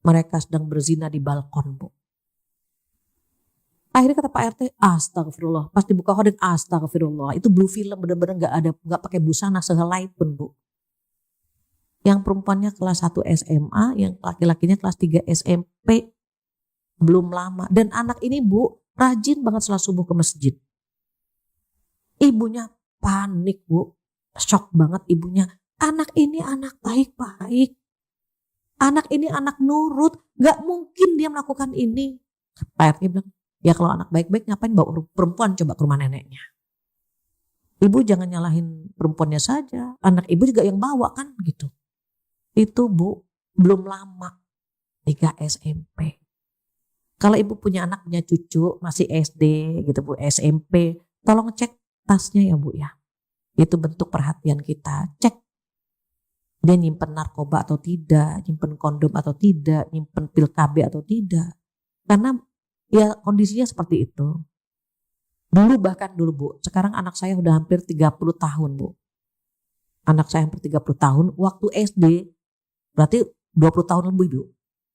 Mereka sedang berzina di balkon, Bu. Akhirnya kata Pak RT, astagfirullah. Pas dibuka horden, astagfirullah. Itu blue film, bener-bener gak pakai busana sehelai pun, Bu. Yang perempuannya kelas 1 SMA, yang laki-lakinya kelas 3 SMP. Belum lama. Dan anak ini, Bu, rajin banget setelah subuh ke masjid. Ibunya panik, Bu. Shock banget ibunya. Anak ini anak baik-baik. Anak ini anak nurut. Gak mungkin dia melakukan ini. Pak RT bilang, ya kalau anak baik-baik ngapain bawa perempuan coba ke rumah neneknya. Ibu jangan nyalahin perempuannya saja. Anak ibu juga yang bawa kan gitu. Itu, Bu, belum lama 3 SMP. Kalau ibu punya anak, punya cucu masih SD gitu, Bu, SMP, tolong cek tasnya ya, Bu ya. Itu bentuk perhatian kita. Cek Dia nyimpen narkoba atau tidak, nyimpen kondom atau tidak, nyimpen pil KB atau tidak. Karena ya kondisinya seperti itu. Dulu Bu, sekarang anak saya udah hampir 30 tahun Bu. Anak saya hampir 30 tahun, waktu SD berarti 20 tahun lebih Bu.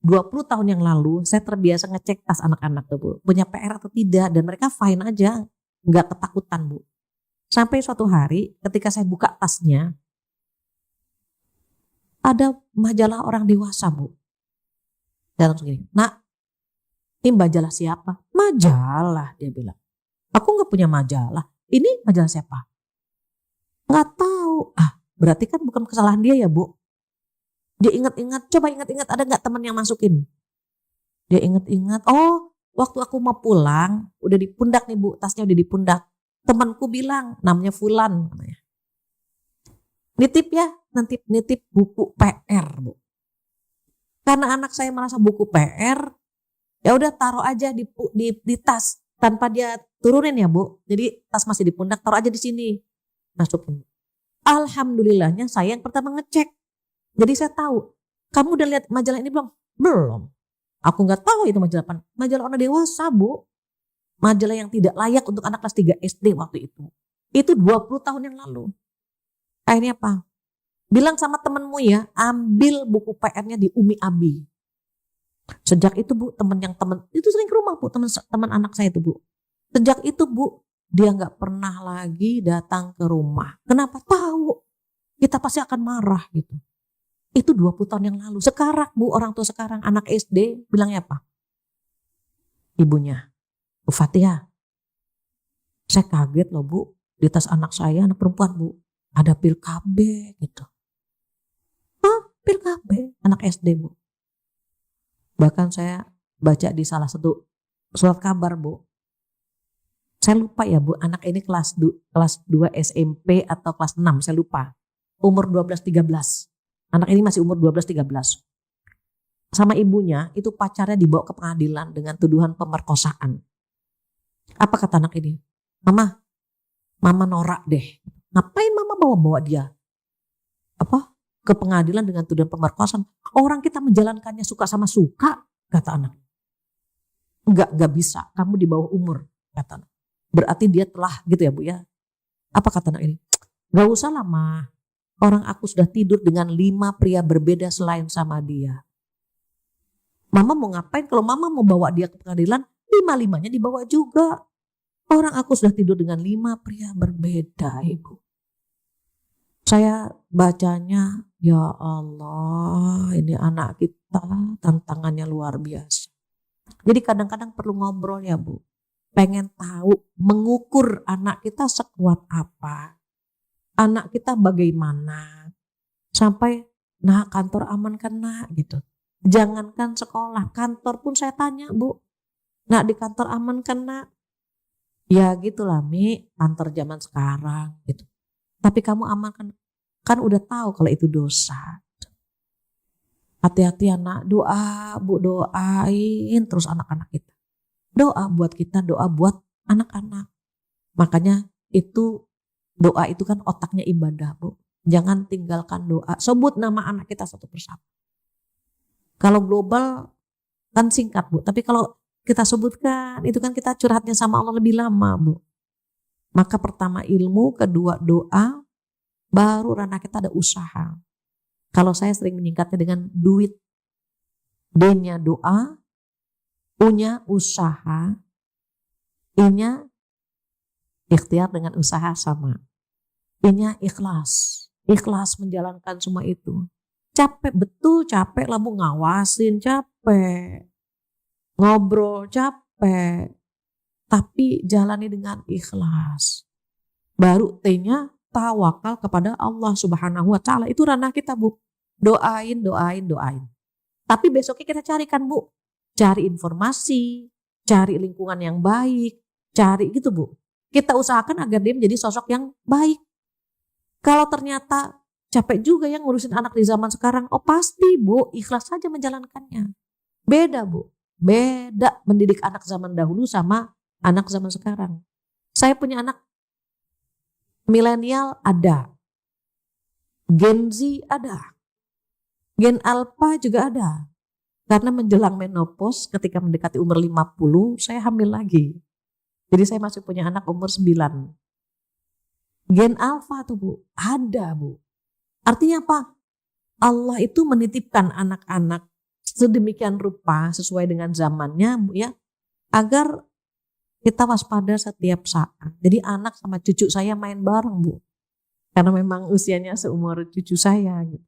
20 tahun yang lalu saya terbiasa ngecek tas anak-anak tuh Bu, punya PR atau tidak, dan mereka fine aja, nggak ketakutan Bu. Sampai suatu hari ketika saya buka tasnya, ada majalah orang dewasa Bu. Dan langsung gini, "Nak, ini majalah siapa?" "Majalah," dia bilang. "Aku nggak punya majalah. Ini majalah siapa?" "Nggak tahu." Ah, berarti kan bukan kesalahan dia ya Bu. Dia ingat-ingat, coba ingat-ingat ada nggak teman yang masukin? Dia ingat-ingat, oh waktu aku mau pulang, udah di pundak nih Bu, tasnya udah di pundak. Temanku bilang, namanya Fulan namanya. "Nitip ya, nanti nitip buku PR Bu." Karena anak saya merasa buku PR, ya udah taruh aja di tas tanpa dia turunin ya Bu. Jadi tas masih di pundak, taruh aja di sini. Masukin. Alhamdulillahnya saya yang pertama ngecek. Jadi saya tahu, "Kamu udah lihat majalah ini belum?" "Belum." Aku nggak tahu itu majalah apa. Majalah orang dewasa Bu. Majalah yang tidak layak untuk anak kelas 3 SD waktu itu. Itu 20 tahun yang lalu. Akhirnya apa? Bilang sama temenmu ya, ambil buku PR-nya di Umi Abi. Sejak itu Bu, teman itu sering ke rumah Bu, teman anak saya itu Bu. Sejak itu Bu, dia nggak pernah lagi datang ke rumah. Kenapa? Tahu kita pasti akan marah gitu. Itu 20 tahun yang lalu. Sekarang Bu, orang tua sekarang anak SD bilangnya apa? Ibunya, "Bu Fatia, saya kaget loh Bu, di tas anak saya, anak perempuan Bu, ada pil KB gitu." "Hah, pil KB?" Anak SD Bu. Bahkan saya baca di salah satu surat kabar Bu. Saya lupa ya Bu, anak ini kelas 2 SMP atau kelas 6, saya lupa. Umur 12-13. Anak ini masih umur 12-13. Sama ibunya itu pacarnya dibawa ke pengadilan dengan tuduhan pemerkosaan. Apa kata anak ini? Mama norak deh. Ngapain mama bawa-bawa dia ke pengadilan dengan tuduhan pemerkosaan? Orang kita menjalankannya suka sama suka, kata anak. Enggak bisa, kamu di bawah umur, kata anak. Berarti dia telah gitu ya Bu ya. Apa kata anak ini? "Gak usah lah Ma, orang aku sudah tidur dengan 5 pria berbeda selain sama dia. Mama mau ngapain? Kalau mama mau bawa dia ke pengadilan, 5-5-nya dibawa juga. Orang aku sudah tidur dengan 5 pria berbeda Ibu." Saya bacanya, ya Allah, ini anak kita tantangannya luar biasa. Jadi kadang-kadang perlu ngobrol ya Bu. Pengen tahu, mengukur anak kita sekuat apa. Anak kita bagaimana. Sampai, "Nah kantor aman kan Nak?" gitu. Jangankan sekolah, kantor pun saya tanya Bu. "Nak, di kantor aman kan Nak?" "Ya gitulah Mi, kantor zaman sekarang gitu. Tapi kamu aman kan?" Kan udah tahu kalau itu dosa. Hati-hati anak, doa Bu, doain terus anak-anak kita. Doa buat kita, doa buat anak-anak. Makanya itu doa itu kan otaknya ibadah Bu. Jangan tinggalkan doa. Sebut nama anak kita satu persatu. Kalau global kan singkat Bu. Tapi kalau kita sebutkan itu kan kita curhatnya sama Allah lebih lama Bu. Maka pertama ilmu, kedua doa, baru ranah kita ada usaha. Kalau saya sering menyingkatnya dengan duit. D-nya doa, U-nya usaha, I-nya ikhtiar dengan usaha sama. I-nya ikhlas. Ikhlas menjalankan semua itu. Capek, betul capek lah Bu, ngawasin capek. Ngobrol capek. Tapi jalani dengan ikhlas. Baru T-nya tawakal kepada Allah Subhanahu wa Ta'ala. Itu ranah kita Bu. Doain. Tapi besoknya kita carikan Bu. Cari informasi, cari lingkungan yang baik, cari gitu Bu. Kita usahakan agar dia menjadi sosok yang baik. Kalau ternyata capek juga yang ngurusin anak di zaman sekarang, oh pasti Bu, ikhlas saja menjalankannya. Beda Bu, beda mendidik anak zaman dahulu sama anak zaman sekarang. Saya punya anak milenial ada, Gen Z ada, Gen alpha juga ada. Karena menjelang menopause ketika mendekati umur 50, saya hamil lagi. Jadi saya masih punya anak umur 9. Gen alpha tuh Bu, ada Bu. Artinya apa? Allah itu menitipkan anak-anak sedemikian rupa sesuai dengan zamannya Bu ya, agar kita waspada setiap saat. Jadi anak sama cucu saya main bareng Bu. Karena memang usianya seumur cucu saya gitu.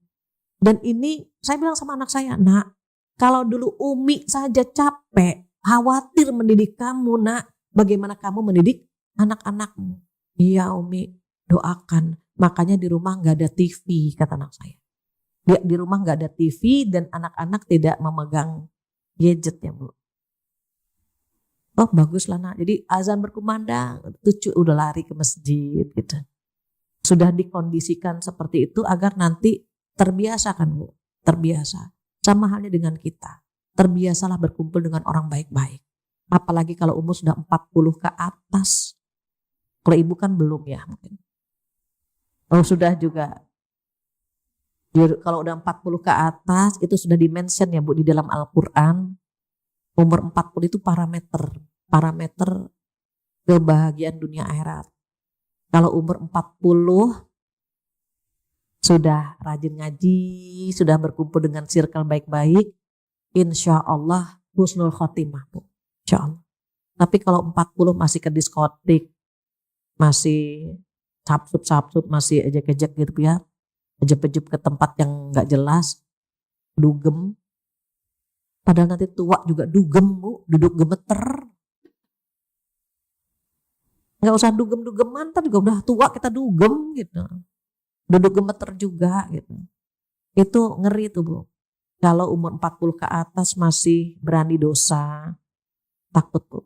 Dan ini saya bilang sama anak saya, nak, kalau dulu Umi saja capek, khawatir mendidik kamu nak, bagaimana kamu mendidik anak-anakmu? Iya Umi, doakan. Makanya di rumah gak ada TV, kata anak saya. Di rumah gak ada TV dan anak-anak tidak memegang gadget ya Bu. Oh bagus lah nak, jadi azan berkumandang, cucu udah lari ke masjid gitu. Sudah dikondisikan seperti itu agar nanti terbiasa kan Bu, terbiasa. Sama halnya dengan kita, terbiasalah berkumpul dengan orang baik-baik. Apalagi kalau umur sudah 40 ke atas. Kalau ibu kan belum ya mungkin. Oh sudah juga. Kalau udah 40 ke atas itu sudah dimention ya Bu di dalam Al-Quran. Umur 40 itu parameter kebahagiaan dunia akhirat. Kalau umur 40 sudah rajin ngaji, sudah berkumpul dengan circle baik-baik, insya Allah husnul khotimah Bu. Insya Allah. Tapi kalau 40 masih ke diskotik, masih sapsup, masih ejek-ejek gitu ya, ejep-ejep ke tempat yang gak jelas, dugem. Padahal nanti tua juga dugem Bu, duduk gemeter. Gak usah dugem-dugeman, ntar juga udah tua kita dugem gitu. Duduk gemeter juga gitu. Itu ngeri tuh Bu. Kalau umur 40 ke atas masih berani dosa, takut Bu.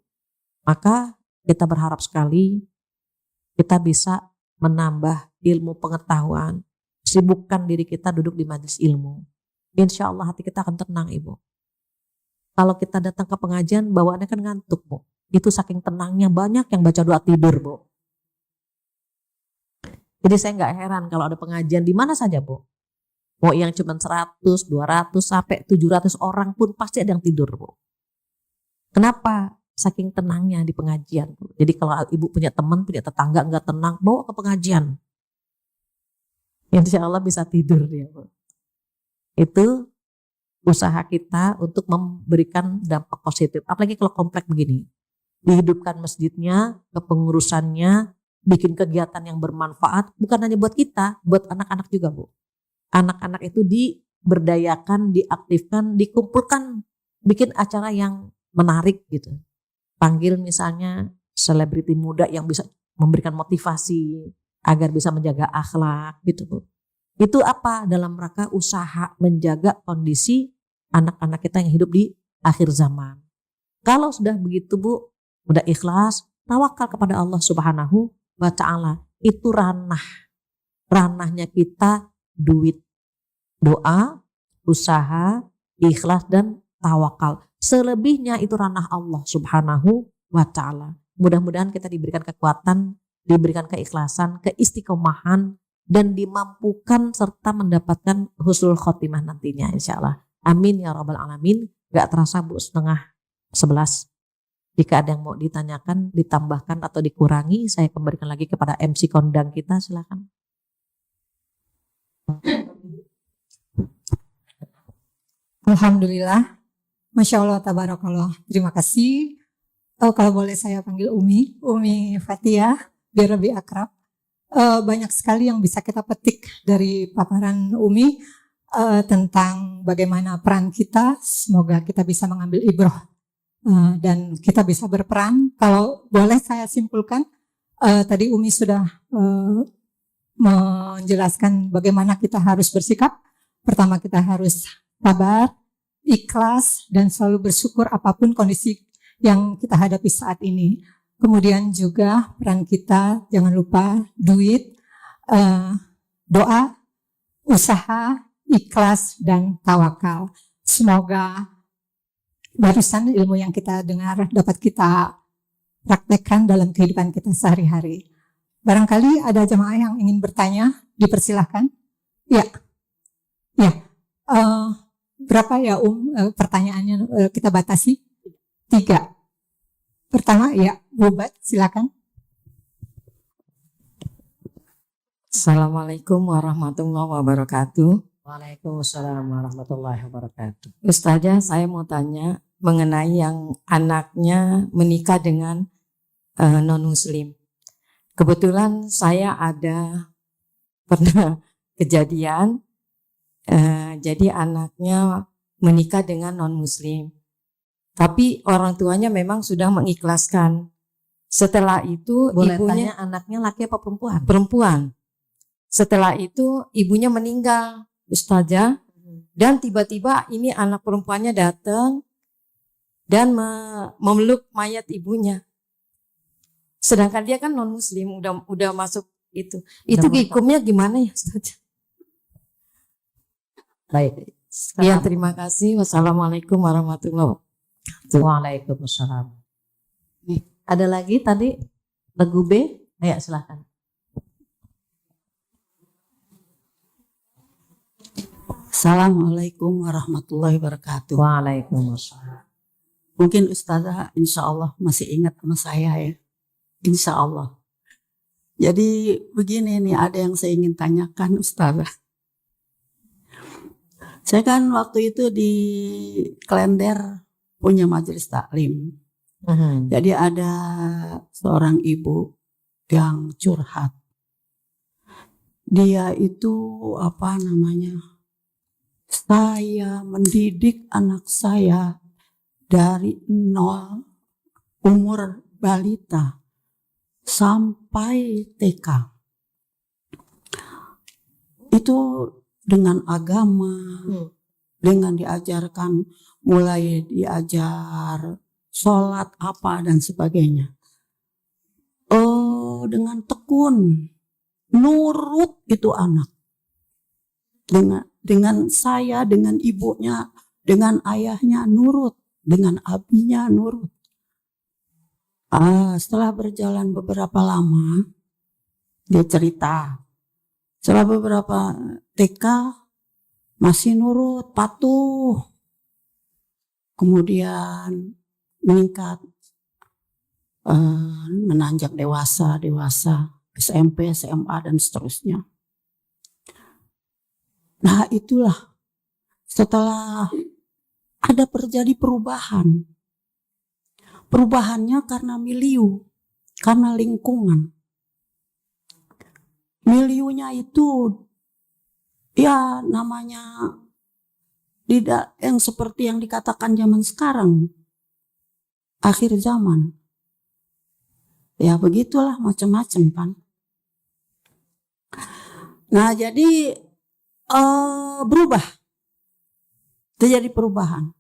Maka kita berharap sekali kita bisa menambah ilmu pengetahuan. Sibukkan diri kita duduk di majelis ilmu. Insya Allah hati kita akan tenang Ibu. Kalau kita datang ke pengajian bawaannya kan ngantuk Bu. Itu saking tenangnya banyak yang baca doa tidur Bu. Jadi saya nggak heran kalau ada pengajian di mana saja Bu. Mau yang cuma 100, 200 sampai 700 orang pun pasti ada yang tidur Bu. Kenapa? Saking tenangnya di pengajian Bu. Jadi kalau ibu punya teman, punya tetangga nggak tenang, bawa ke pengajian. Insya Allah bisa tidur dia Bu. Itu usaha kita untuk memberikan dampak positif. Apalagi kalau komplek begini. Dihidupkan masjidnya, kepengurusannya, bikin kegiatan yang bermanfaat, bukan hanya buat kita, buat anak-anak juga Bu. Anak-anak itu diberdayakan, diaktifkan, dikumpulkan, bikin acara yang menarik gitu. Panggil misalnya selebriti muda yang bisa memberikan motivasi agar bisa menjaga akhlak gitu Bu. Itu apa? Dalam rangka usaha menjaga kondisi anak-anak kita yang hidup di akhir zaman. Kalau sudah begitu Bu, udah ikhlas, tawakal kepada Allah Subhanahu wa ta'ala. Itu ranahnya kita duit, doa, usaha, ikhlas dan tawakal. Selebihnya itu ranah Allah Subhanahu wa ta'ala. Mudah-mudahan kita diberikan kekuatan, diberikan keikhlasan, keistiqomahan dan dimampukan serta mendapatkan husnul khotimah nantinya insya Allah. Amin ya rabbal alamin. Gak terasa Bu 10:11. Jika ada yang mau ditanyakan, ditambahkan atau dikurangi, saya kembalikan lagi kepada MC kondang kita, silakan. Alhamdulillah, Masya Allah, tabarakallah. Terima kasih. Kalau boleh saya panggil Umi Fathia, biar lebih akrab. Banyak sekali yang bisa kita petik dari paparan Umi tentang bagaimana peran kita. Semoga kita bisa mengambil ibrah. Dan kita bisa berperan. Kalau boleh saya simpulkan, tadi Umi sudah menjelaskan bagaimana kita harus bersikap. Pertama kita harus sabar, ikhlas, dan selalu bersyukur apapun kondisi yang kita hadapi saat ini. Kemudian juga peran kita, jangan lupa duit, doa, usaha, ikhlas, dan tawakal. Semoga barusan ilmu yang kita dengar dapat kita praktekkan dalam kehidupan kita sehari-hari. Barangkali ada jemaah yang ingin bertanya, dipersilahkan. Ya, Berapa ya pertanyaannya kita batasi? 3. Pertama ya, Bu Bat, silakan. Assalamualaikum warahmatullahi wabarakatuh. Waalaikumsalam warahmatullahi wabarakatuh. Ustazah, saya mau tanya mengenai yang anaknya menikah dengan non-muslim. Kebetulan saya ada pernah kejadian, jadi anaknya menikah dengan non-muslim. Tapi orang tuanya memang sudah mengikhlaskan. Setelah itu Boleh ibunya tanya anaknya laki apa perempuan? perempuan. Setelah itu ibunya meninggal, Ustazah. Dan tiba-tiba ini anak perempuannya datang dan memeluk mayat ibunya. Sedangkan dia kan non muslim, udah masuk itu. Itu hukumnya gimana ya, Ustazah? Baik. Ya, terima kasih. Wassalamualaikum warahmatullahi wabarakatuh. Waalaikumsalam. Nih, ada lagi tadi lagu B? Ayo silakan. Assalamualaikum warahmatullahi wabarakatuh. Waalaikumsalam. Mungkin Ustazah insya Allah masih ingat sama saya ya. Insya Allah. Jadi begini nih, ada yang saya ingin tanyakan Ustazah. Saya kan waktu itu di Klender punya majelis taklim. Jadi ada seorang ibu yang curhat. Dia itu apa namanya? Saya mendidik anak saya dari 0 umur balita sampai TK. Itu dengan agama, dengan diajarkan, mulai diajar sholat apa dan sebagainya. Dengan tekun, nurut itu anak. Dengan saya, dengan ibunya, dengan ayahnya nurut, dengan abinya nurut. Setelah berjalan beberapa lama, dia cerita, setelah beberapa TK masih nurut, patuh, kemudian meningkat, menanjak dewasa, SMP, SMA dan seterusnya. Nah itulah setelah ada terjadi perubahan. Perubahannya karena milieu, karena lingkungan. Milieunya itu ya namanya tidak yang seperti yang dikatakan zaman sekarang. Akhir zaman. Ya begitulah macam-macam kan. Nah jadi berubah. Terjadi perubahan.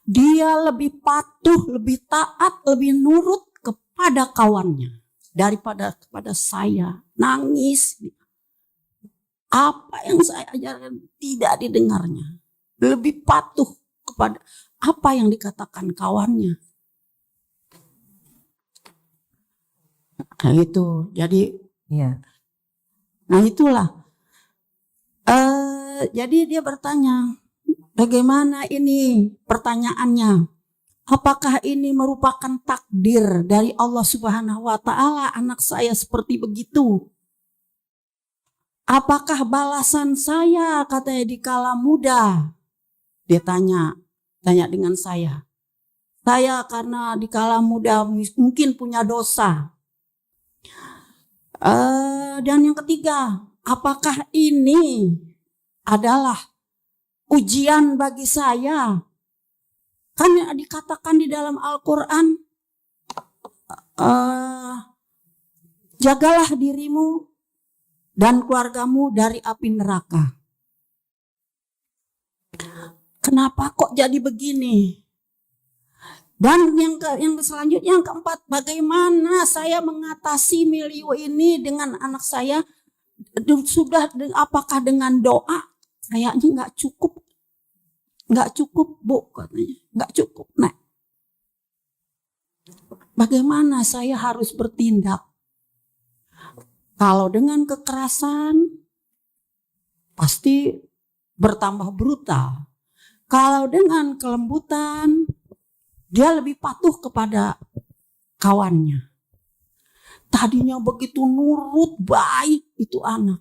Dia lebih patuh, lebih taat, lebih nurut kepada kawannya daripada kepada saya. Nangis. Apa yang saya ajarkan tidak didengarnya. Lebih patuh kepada apa yang dikatakan kawannya. Nah itu. Jadi ya. Nah itulah. Jadi dia bertanya, bagaimana ini pertanyaannya? Apakah ini merupakan takdir dari Allah Subhanahu wa Ta'ala anak saya seperti begitu? Apakah balasan saya katanya di kala muda? Dia tanya dengan saya. Saya karena di kala muda mungkin punya dosa. Dan yang ketiga, apakah ini adalah ujian bagi saya? Kan dikatakan di dalam Al-Quran, jagalah dirimu dan keluargamu dari api neraka. Kenapa kok jadi begini? Dan yang selanjutnya, yang keempat, bagaimana saya mengatasi milieu ini dengan anak saya? Sudah, apakah dengan doa? Kayaknya nggak cukup Bu, katanya, nggak cukup Nek. Bagaimana saya harus bertindak? Kalau dengan kekerasan, pasti bertambah brutal. Kalau dengan kelembutan, dia lebih patuh kepada kawannya. Tadinya begitu nurut, baik itu anak.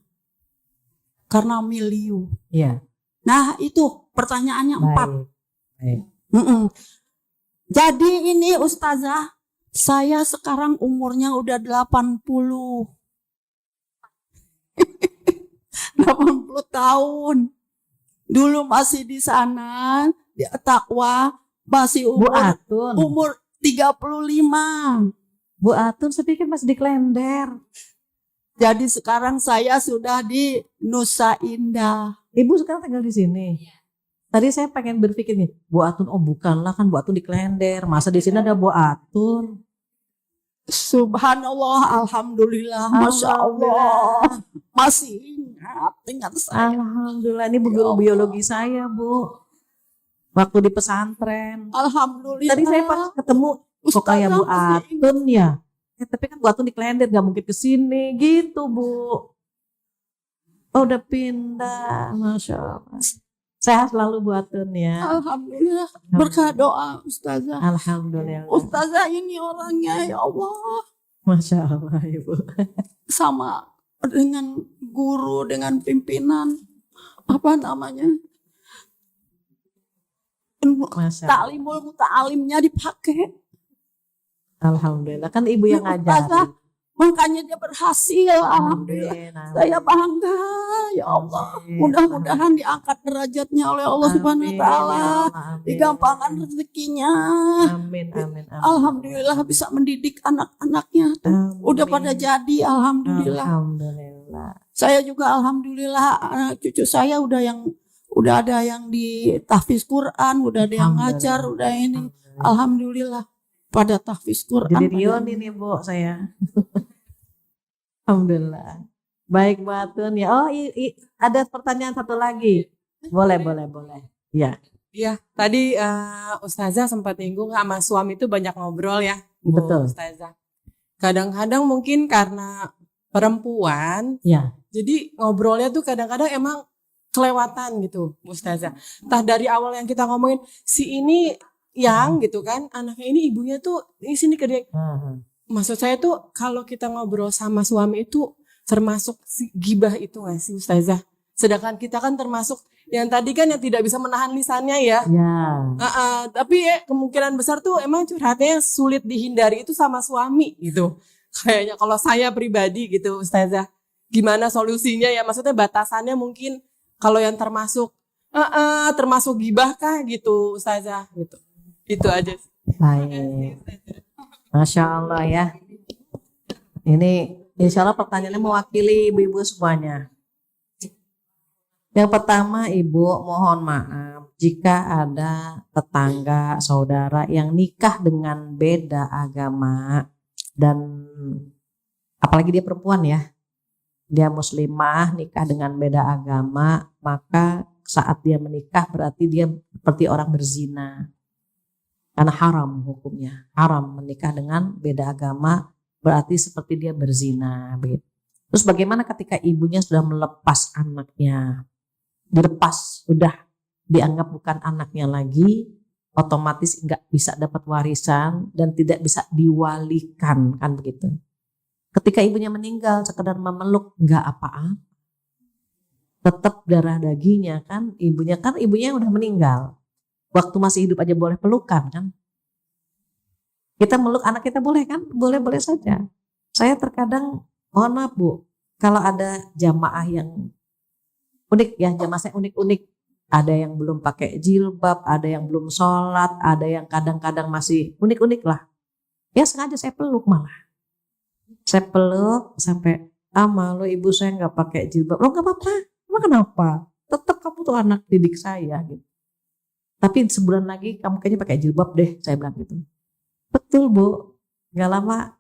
Karena milieu. Iya. Nah itu pertanyaannya 4. Baik. Jadi ini Ustazah, saya sekarang umurnya udah 80. 80 tahun. Dulu masih di sana, di Takwa, masih Bu Atun. umur 35. Bu Atun saya pikir masih di Klender. Jadi sekarang saya sudah di Nusa Indah. Ibu sekarang tinggal di sini. Tadi saya pengen berpikir nih, Bu Atun, oh bukanlah, kan Bu Atun di Klender. Masa di sini ada Bu Atun? Subhanallah, alhamdulillah, masya Allah, masih ingat saya. Alhamdulillah, ini bu Ya guru Allah. biologi saya, Bu. Waktu di pesantren. Alhamdulillah. Tadi saya pas ketemu, kok kayak Bu Atun ya? Tapi kan Bu Atun di Klender, gak mungkin kesini gitu, Bu. Oh, udah pindah, Masya Allah. Sehat selalu Bu Atun ya. Alhamdulillah, berkah doa Ustazah. Alhamdulillah. Ustazah ini orangnya ya Allah Masya Allah Ibu. sama dengan guru, dengan pimpinan, apa namanya, Masya Allah. taklimul muta'alimnya dipakai. Alhamdulillah, kan Ibu yang Ustazah, ngajarin. makanya dia berhasil. Alhamdulillah. Amin, amin. Saya bangga ya Allah. Amin. Mudah-mudahan diangkat derajatnya oleh Allah Subhanahu wa Amin, taala. ya Allah, amin. Digampangkan rezekinya. Amin, amin, amin. Alhamdulillah bisa mendidik anak-anaknya. Amin. Udah pada jadi, alhamdulillah. Alhamdulillah. Saya juga alhamdulillah anak cucu saya udah ada yang di tahfiz Quran, udah ada yang ngajar, udah ini. Alhamdulillah pada tahfiz Quran. Jadi Rion ini Bu saya. Alhamdulillah. Baik Bu Atun ya. Oh, ada pertanyaan satu lagi. Boleh. Ya. Iya, tadi Ustazah sempat nyinggung sama suami itu banyak ngobrol ya, Bu Betul. Ustazah. Kadang-kadang mungkin karena perempuan, Ya. jadi ngobrolnya tuh kadang-kadang emang kelewatan gitu, Bu Ustazah. Entah dari awal yang kita ngomongin si ini yang gitu kan, anaknya ini ibunya tuh di sini kerja. Maksud saya tuh kalau kita ngobrol sama suami itu termasuk si gibah itu nggak sih Ustazah? Sedangkan kita kan termasuk yang tadi kan yang tidak bisa menahan lisannya ya. Ya. Tapi kemungkinan besar tuh emang curhatnya yang sulit dihindari itu sama suami gitu. Kayaknya kalau saya pribadi gitu Ustazah. Gimana solusinya ya? Maksudnya batasannya mungkin kalau yang termasuk gibah kah gitu Ustazah gitu. Itu aja sih. Baik. Masya Allah ya. Ini insya Allah pertanyaannya mewakili ibu-ibu semuanya. Yang pertama, Ibu mohon maaf jika ada tetangga, saudara yang nikah dengan beda agama dan apalagi dia perempuan ya, dia muslimah nikah dengan beda agama, maka saat dia menikah berarti dia seperti orang berzina. Karena haram hukumnya, haram menikah dengan beda agama berarti seperti dia berzina. Begitu. Terus bagaimana ketika ibunya sudah melepas anaknya, dilepas, sudah dianggap bukan anaknya lagi, otomatis nggak bisa dapat warisan dan tidak bisa diwalikan, kan begitu. Ketika ibunya meninggal sekedar memeluk nggak apa-apa, tetap darah dagingnya kan ibunya udah meninggal. Waktu masih hidup aja boleh pelukan kan. Kita meluk anak kita boleh kan? Boleh-boleh saja. Saya terkadang, mohon maaf Bu, kalau ada jamaah yang unik ya, jamaah saya unik-unik. Ada yang belum pakai jilbab, ada yang belum sholat, ada yang kadang-kadang masih unik-unik lah. Ya sengaja saya peluk malah. Saya peluk sampai, malu ibu saya nggak pakai jilbab. Loh nggak apa-apa, emang kenapa? Tetap kamu tuh anak didik saya gitu. Tapi sebulan lagi kamu kayaknya pakai jilbab deh, saya bilang gitu. Betul Bu, gak lama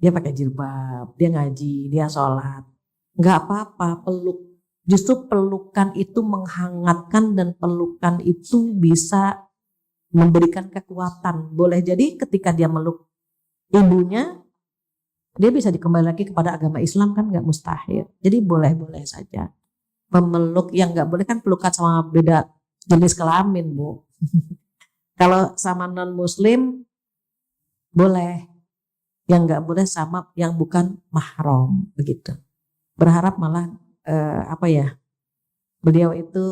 dia pakai jilbab, dia ngaji, dia sholat. Gak apa-apa, peluk. Justru pelukan itu menghangatkan dan pelukan itu bisa memberikan kekuatan. Boleh jadi ketika dia meluk ibunya, dia bisa dikembali lagi kepada agama Islam kan gak mustahil. Jadi boleh-boleh saja. memeluk, yang nggak boleh kan pelukan sama beda jenis kelamin, Bu. Kalau sama non muslim boleh, yang nggak boleh sama yang bukan mahram begitu. Berharap malah beliau itu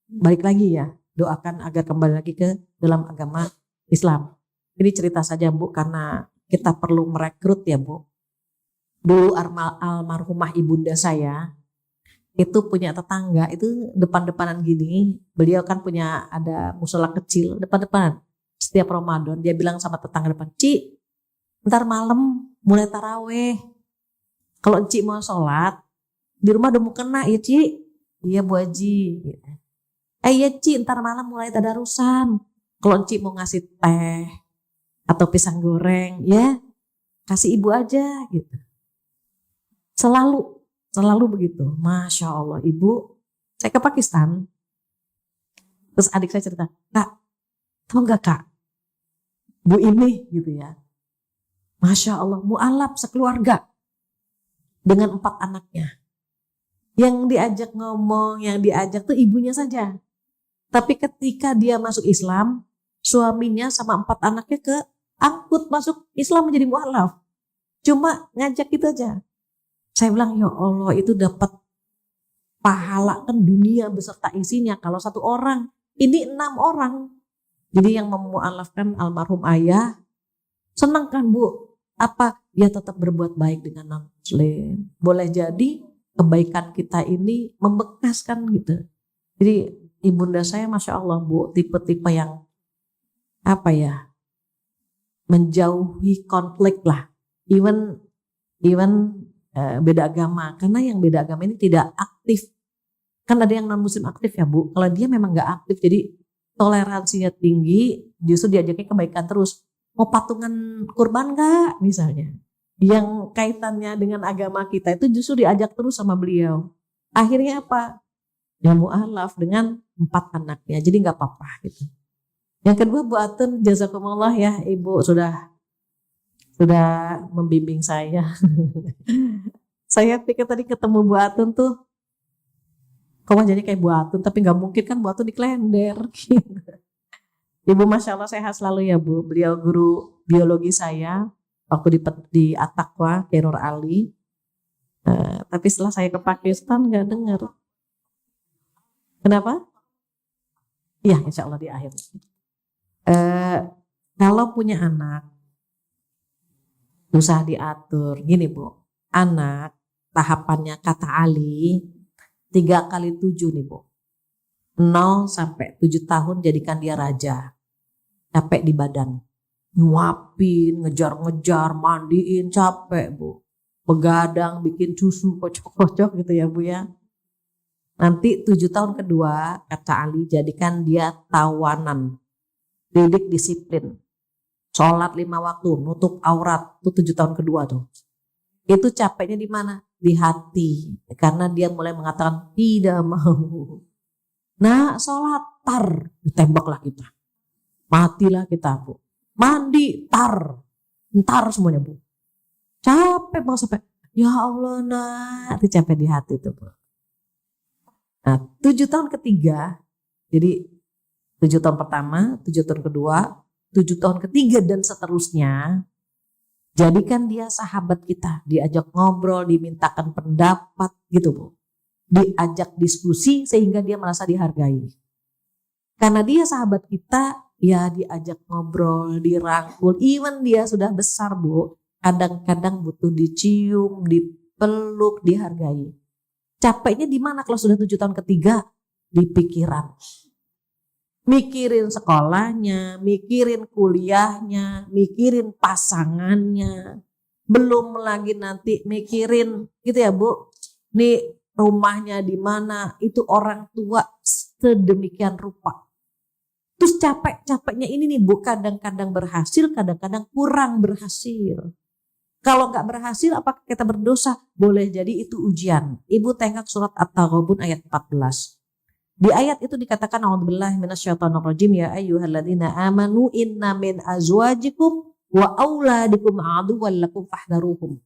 balik lagi ya, doakan agar kembali lagi ke dalam agama Islam. Ini cerita saja Bu, karena kita perlu merekrut ya Bu. Dulu almarhumah ibunda saya itu punya tetangga itu depan-depanan gini. Beliau kan punya ada musola kecil depan-depanan. Setiap Ramadan dia bilang sama tetangga depan, "Ci, ntar malam mulai taraweh. Kalau Ci mau sholat di rumah udah mau kena ya Ci." "Iya Bu Haji." Iya Ci, ntar malam mulai tadarusan. Kalau Ci mau ngasih teh atau pisang goreng ya kasih ibu aja gitu. Selalu begitu. Masya Allah ibu. Saya ke Pakistan. Terus adik saya cerita, "Kak, tahu nggak Kak? Bu ini gitu ya. Masya Allah, mu'alaf sekeluarga dengan 4 anaknya. Yang diajak ngomong, yang diajak tuh ibunya saja. Tapi ketika dia masuk Islam, suaminya sama 4 anaknya keangkut masuk Islam menjadi mu'alaf. Cuma ngajak gitu aja." Saya bilang, ya Allah itu dapat pahala kan dunia beserta isinya. Kalau 1 orang, ini 6 orang. Jadi yang memu'alafkan almarhum ayah, senang kan Bu? Apa? Dia tetap berbuat baik dengan non-muslim. Boleh jadi kebaikan kita ini membekas kan gitu. Jadi ibunda saya Masya Allah Bu, tipe-tipe yang menjauhi konflik lah. Even beda agama, karena yang beda agama ini tidak aktif. Kan ada yang non muslim aktif ya Bu. Kalau dia memang gak aktif, jadi toleransinya tinggi, justru diajaknya kebaikan terus. Mau patungan kurban gak misalnya, yang kaitannya dengan agama kita itu justru diajak terus sama beliau. Akhirnya apa? Ya mu'alaf dengan 4 anaknya, jadi gak apa-apa gitu. Yang kedua Bu Atun, jazakumullah ya Ibu sudah membimbing saya. Saya pikir tadi ketemu Bu Atun tuh, kok jadi kayak Bu Atun, tapi nggak mungkin kan Bu Atun di Klender. Ibu Masya Allah sehat selalu ya Bu. Beliau guru biologi saya waktu di At-Taqwa, Nur Ali. Tapi setelah saya ke Pakistan nggak dengar. Kenapa? Iya Insya Allah di akhir. Kalau punya anak, usah diatur. Gini Bu, anak tahapannya kata Ali 3 kali 7 nih Bu. 0 sampai 7 tahun jadikan dia raja. Capek di badan. Nyuapin, ngejar-ngejar, mandiin, capek Bu. Begadang, bikin susu, kocok-kocok gitu ya Bu ya. Nanti 7 tahun kedua kata Ali jadikan dia tawanan. Didik disiplin. Sholat 5 waktu, nutup aurat, itu 7 tahun kedua tuh. Itu capeknya di mana? Di hati. Karena dia mulai mengatakan tidak mau. Nah sholat, tar, ditembaklah kita. Matilah kita Bu. Mandi, tar. Ntar semuanya Bu. Capek banget sampai, ya Allah nah, itu capek di hati tuh Bu. Nah 7 tahun ketiga, jadi 7 tahun pertama, 7 tahun kedua, 7 tahun ketiga dan seterusnya, jadikan dia sahabat kita, diajak ngobrol, dimintakan pendapat gitu Bu. Diajak diskusi sehingga dia merasa dihargai. Karena dia sahabat kita, ya diajak ngobrol, dirangkul, even dia sudah besar Bu, kadang-kadang butuh dicium, dipeluk, dihargai. Capeknya di mana kalau sudah 7 tahun ketiga? Di pikiran. Mikirin sekolahnya, mikirin kuliahnya, mikirin pasangannya. Belum lagi nanti mikirin gitu ya Bu. Nih rumahnya di mana, itu orang tua sedemikian rupa. Terus capeknya ini nih Bu, kadang-kadang berhasil, kadang-kadang kurang berhasil. Kalau nggak berhasil apakah kita berdosa? Boleh jadi itu ujian. Ibu tengok surat At-Taghabun ayat 14. Di ayat itu dikatakan a'udzubillahi minasyaitonirrajim ya ayyuhalladzina amanu inna min azwajikum wa auladikum aduwwan lakum fahdharuhum.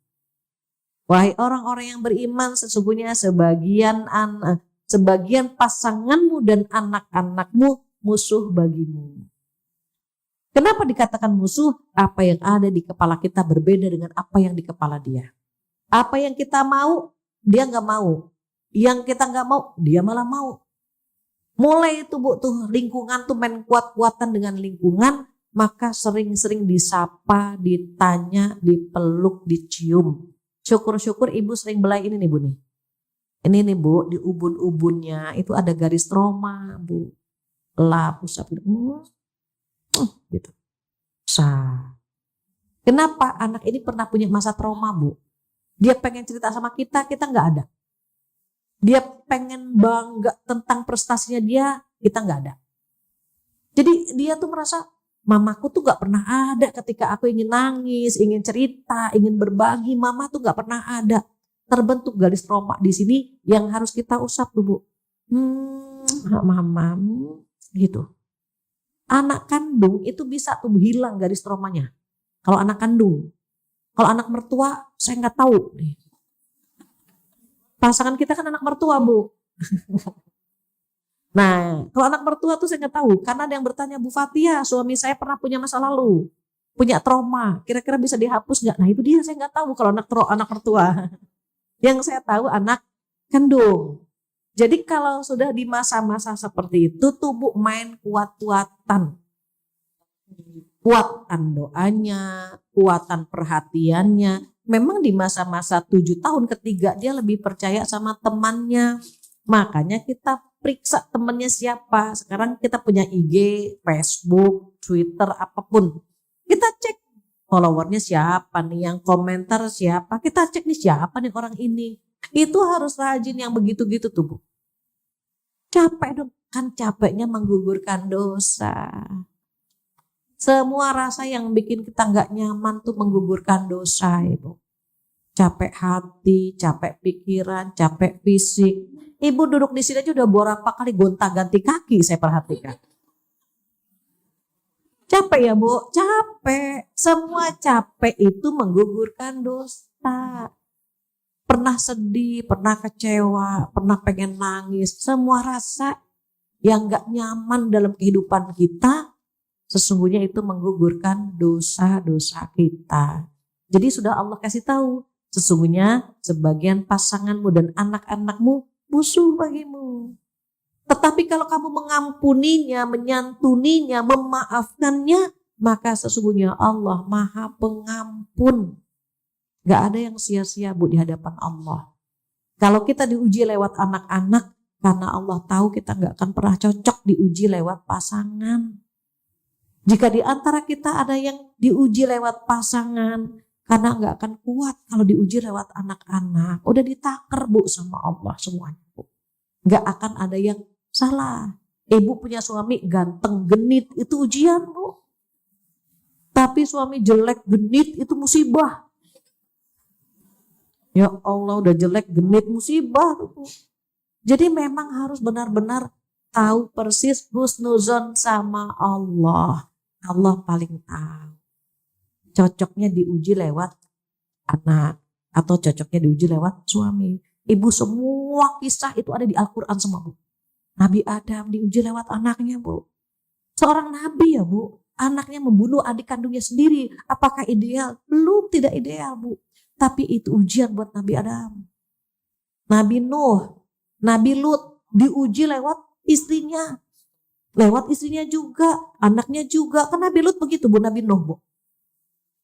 Wahai orang-orang yang beriman, sesungguhnya sebagian sebagian pasanganmu dan anak-anakmu musuh bagimu. Kenapa dikatakan musuh? Apa yang ada di kepala kita berbeda dengan apa yang di kepala dia. Apa yang kita mau, dia nggak mau. Yang kita nggak mau, dia malah mau. Mulai itu Bu tuh lingkungan tuh main kuat-kuatan dengan lingkungan, maka sering-sering disapa, ditanya, dipeluk, dicium. Syukur-syukur ibu sering belai ini nih Bu nih. Ini nih Bu, di ubun-ubunnya itu ada garis trauma Bu. Lap, usap gitu. Gitu. Kenapa anak ini pernah punya masa trauma Bu? Dia pengen cerita sama kita nggak ada. Dia pengen bangga tentang prestasinya dia, kita nggak ada. Jadi dia tuh merasa, mamaku tuh nggak pernah ada ketika aku ingin nangis, ingin cerita, ingin berbagi, mama tuh nggak pernah ada. Terbentuk garis trauma di sini yang harus kita usap tuh Bu. Mama, gitu. Anak kandung itu bisa tuh hilang garis traumanya. Kalau anak kandung. Kalau anak mertua, saya nggak tahu. Pasangan kita kan anak mertua Bu. Nah, kalau anak mertua tuh saya nggak tahu. Karena ada yang bertanya, Bu Fatia, suami saya pernah punya masa lalu. Punya trauma. Kira-kira bisa dihapus nggak? Nah itu dia, saya nggak tahu kalau anak mertua. Yang saya tahu anak kandung. Jadi kalau sudah di masa-masa seperti itu, tubuh main kuat-kuatan. Kuatan doanya, kuatan perhatiannya. Memang di masa-masa 7 tahun ketiga dia lebih percaya sama temannya. Makanya kita periksa temannya siapa. Sekarang kita punya IG, Facebook, Twitter, apapun. Kita cek followernya siapa nih, yang komentar siapa. Kita cek nih siapa nih orang ini. Itu harus rajin yang begitu-gitu tuh Bu. Capek dong, kan capeknya menggugurkan dosa. Semua rasa yang bikin kita nggak nyaman tuh menggugurkan dosa Ibu. Capek hati, capek pikiran, capek fisik. Ibu duduk di sini aja udah berapa kali gonta-ganti kaki saya perhatikan. Capek ya Bu, capek. Semua capek itu menggugurkan dosa. Pernah sedih, pernah kecewa, pernah pengen nangis. Semua rasa yang gak nyaman dalam kehidupan kita, sesungguhnya itu menggugurkan dosa-dosa kita. Jadi sudah Allah kasih tahu, sesungguhnya sebagian pasanganmu dan anak-anakmu musuh bagimu. Tetapi kalau kamu mengampuninya, menyantuninya, memaafkannya, maka sesungguhnya Allah Maha Pengampun. Gak ada yang sia-sia Bu di hadapan Allah. Kalau kita diuji lewat anak-anak, karena Allah tahu kita gak akan pernah cocok diuji lewat pasangan. Jika di antara kita ada yang diuji lewat pasangan, karena gak akan kuat kalau diuji lewat anak-anak. Udah ditaker Bu sama Allah semuanya Bu. Gak akan ada yang salah. Ibu punya suami ganteng, genit, itu ujian Bu. Tapi suami jelek, genit, itu musibah. Ya Allah, udah jelek, genit, musibah tuh Bu. Jadi memang harus benar-benar tahu persis husnuzon sama Allah. Allah paling tahu. Cocoknya diuji lewat anak atau cocoknya diuji lewat suami. Ibu, semua kisah itu ada di Al-Quran semua Bu. Nabi Adam diuji lewat anaknya Bu. Seorang nabi ya Bu, anaknya membunuh adik kandungnya sendiri. Apakah ideal? Belum, tidak ideal Bu. Tapi itu ujian buat Nabi Adam. Nabi Nuh, Nabi Lut diuji lewat istrinya. Lewat istrinya juga, anaknya juga. Kan Nabi Lut begitu Bu, Nabi Nuh Bu.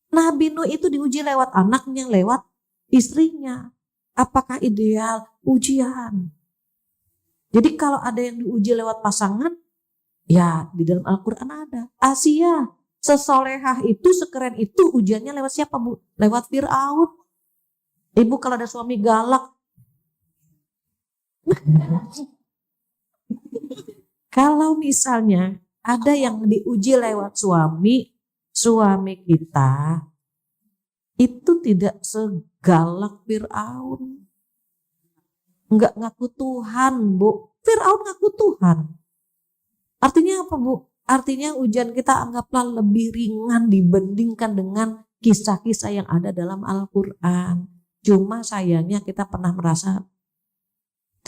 Nabi Nuh itu diuji lewat anaknya, lewat istrinya. Apakah ideal? Ujian. Jadi kalau ada yang diuji lewat pasangan, ya di dalam Al-Quran ada. Asia, sesolehah itu, sekeren itu, ujiannya lewat siapa Bu? Lewat Fir'aun. Ibu kalau ada suami galak, kalau misalnya ada yang diuji lewat suami kita itu tidak segalak Fir'aun. Enggak ngaku Tuhan Bu. Fir'aun ngaku Tuhan. Artinya apa Bu? Artinya ujian kita anggaplah lebih ringan dibandingkan dengan kisah-kisah yang ada dalam Al-Quran. Cuma sayangnya kita pernah merasa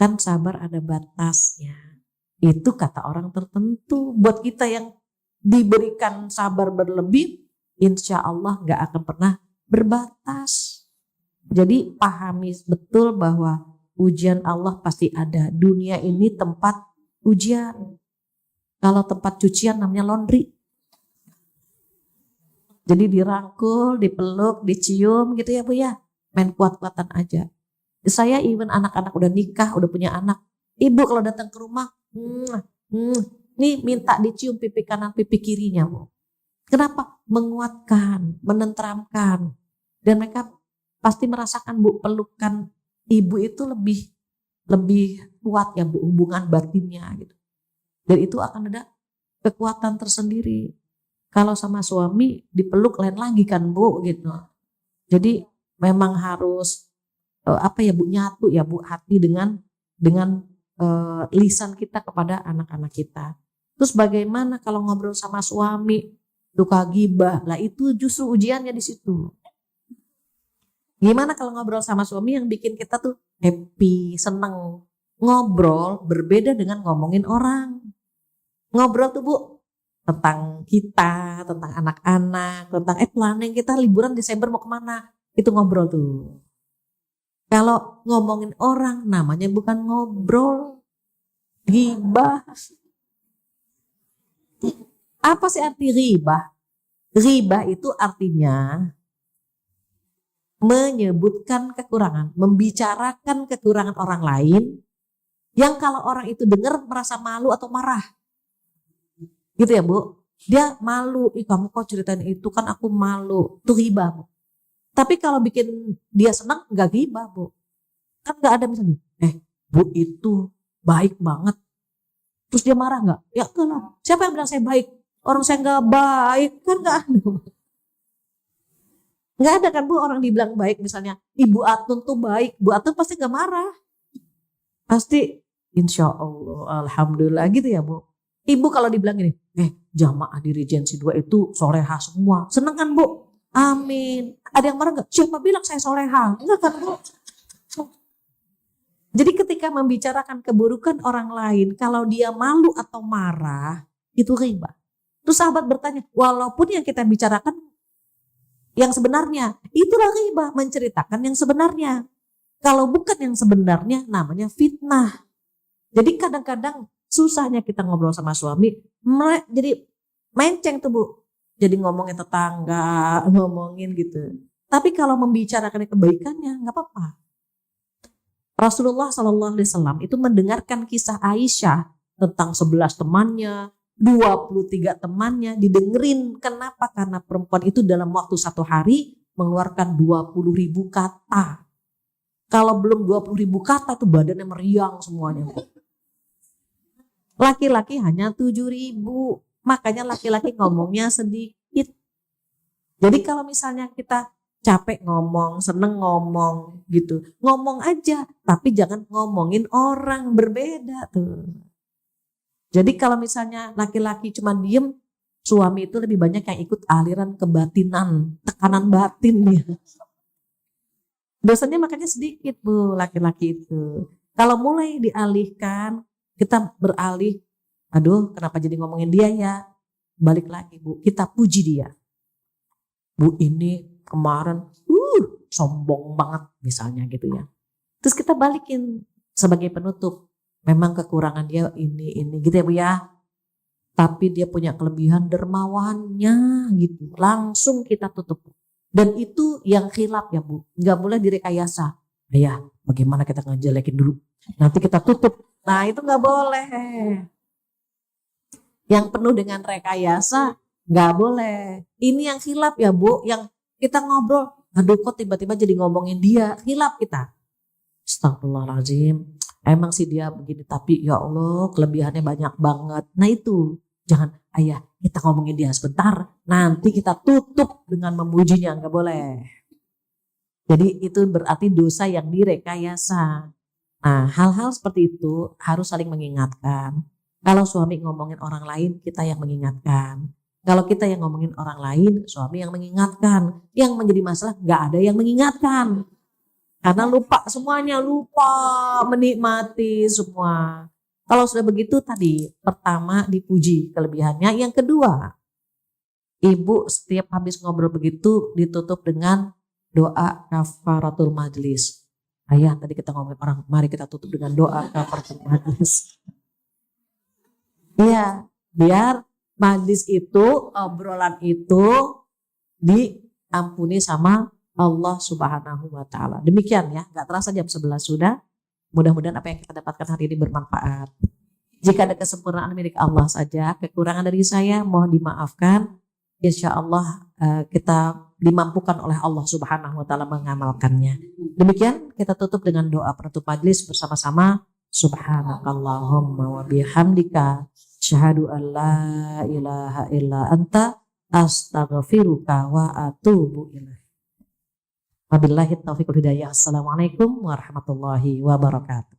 Kan sabar ada batasnya. Itu kata orang tertentu. Buat kita yang diberikan sabar berlebih, insya Allah gak akan pernah berbatas. Jadi pahami betul bahwa ujian Allah pasti ada. Dunia ini tempat ujian. Kalau tempat cucian namanya laundry. Jadi dirangkul, dipeluk, dicium gitu ya Bu ya. Main kuat-kuatan aja. Saya even anak-anak udah nikah, udah punya anak. Ibu kalau datang ke rumah, nih minta dicium pipi kanan, pipi kirinya Bu. Kenapa? Menguatkan, menenteramkan. Dan mereka pasti merasakan Bu, pelukan ibu itu lebih kuat ya Bu, hubungan batinnya gitu. Dan itu akan ada kekuatan tersendiri. Kalau sama suami dipeluk lain lagi kan Bu gitu. Jadi memang harus Bu, nyatu ya Bu, hati dengan lisan kita kepada anak-anak kita. Terus bagaimana kalau ngobrol sama suami suka gibah? Lah itu justru ujiannya di situ. Gimana kalau ngobrol sama suami yang bikin kita tuh happy, seneng. Ngobrol berbeda dengan ngomongin orang. Ngobrol tuh Bu tentang kita, tentang anak-anak, tentang planning kita liburan Desember mau kemana. Itu ngobrol tuh. Kalau ngomongin orang namanya bukan ngobrol, ghibah. Apa sih arti ghibah? Ghibah itu artinya menyebutkan kekurangan, membicarakan kekurangan orang lain yang kalau orang itu dengar merasa malu atau marah. Gitu ya Bu? Dia malu, ih kamu kok ceritain itu, kan aku malu. Itu ghibah Bu. Tapi kalau bikin dia senang gak ghibah Bu. Kan gak ada misalnya, Bu itu baik banget. Terus dia marah gak? Ya enggak lah. Siapa yang bilang saya baik? Orang saya gak baik. Kan gak ada. Gak ada kan Bu orang dibilang baik. Misalnya Ibu Atun tuh baik. Bu Atun pasti gak marah. Pasti insya Allah, alhamdulillah gitu ya Bu. Ibu kalau dibilang gini, jamaah di Regency 2 itu soleha semua. Seneng kan Bu? Amin. Ada yang marah gak? Siapa bilang saya soleha? Enggak kan Bu? Jadi ketika membicarakan keburukan orang lain, kalau dia malu atau marah, itu ghibah. Terus sahabat bertanya, walaupun yang kita bicarakan yang sebenarnya, itulah ghibah, menceritakan yang sebenarnya. Kalau bukan yang sebenarnya, namanya fitnah. Jadi kadang-kadang susahnya kita ngobrol sama suami, jadi menceng tuh Bu. Jadi ngomongin tetangga, ngomongin gitu. Tapi kalau membicarakan kebaikannya, nggak apa-apa. Rasulullah SAW itu mendengarkan kisah Aisyah tentang 11 temannya, 23 temannya, didengerin. Kenapa? Karena perempuan itu dalam waktu 1 hari mengeluarkan 20.000 kata. Kalau belum 20.000 kata tuh badannya meriang semuanya. Laki-laki hanya 7.000. Makanya laki-laki ngomongnya sedikit. Jadi kalau misalnya kita capek ngomong, seneng ngomong gitu. Ngomong aja, tapi jangan ngomongin orang, berbeda tuh. Jadi kalau misalnya laki-laki cuma diem, suami itu lebih banyak yang ikut aliran kebatinan, tekanan batin dia. Dosanya makanya sedikit Bu, laki-laki itu. Kalau mulai dialihkan, kita beralih, aduh kenapa jadi ngomongin dia ya? Balik lagi Bu, kita puji dia. Bu ini kemarin sombong banget misalnya gitu ya. Terus kita balikin sebagai penutup. Memang kekurangan dia ini gitu ya Bu ya. Tapi dia punya kelebihan dermawannya gitu. Langsung kita tutup. Dan itu yang khilaf ya Bu. Gak boleh direkayasa. Ya bagaimana kita ngejelekin dulu. Nanti kita tutup. Nah itu gak boleh. Yang penuh dengan rekayasa gak boleh. Ini yang khilaf ya Bu. Yang kita ngobrol, aduh kok tiba-tiba jadi ngomongin dia, khilaf kita. Astagfirullahaladzim, emang sih dia begini, tapi ya Allah kelebihannya banyak banget. Nah itu, jangan ayah kita ngomongin dia sebentar, nanti kita tutup dengan memujinya, nggak boleh. Jadi itu berarti dosa yang direkayasa. Nah hal-hal seperti itu harus saling mengingatkan. Kalau suami ngomongin orang lain, kita yang mengingatkan. Kalau kita yang ngomongin orang lain, suami yang mengingatkan. Yang menjadi masalah gak ada yang mengingatkan. Karena lupa semuanya, lupa menikmati semua. Kalau sudah begitu tadi, pertama dipuji kelebihannya. Yang kedua, ibu setiap habis ngobrol begitu ditutup dengan doa kafaratul majlis. Ayah, tadi kita ngomongin orang, mari kita tutup dengan doa kafaratul majlis. Iya, biar majlis itu, obrolan itu diampuni sama Allah Subhanahu wa Ta'ala. Demikian ya, gak terasa jam 11 sudah. Mudah-mudahan apa yang kita dapatkan hari ini bermanfaat. Jika ada kesempurnaan milik Allah saja, kekurangan dari saya mohon dimaafkan. Insya Allah kita dimampukan oleh Allah Subhanahu wa Ta'ala mengamalkannya. Demikian kita tutup dengan doa penutup majlis bersama-sama. Subhanakallahumma wa bihamdika syahadu an la ilaha illa anta astaghfiruka wa atubu ilaik. Wabillahi taufiq wal hidayah. Assalamualaikum warahmatullahi wabarakatuh.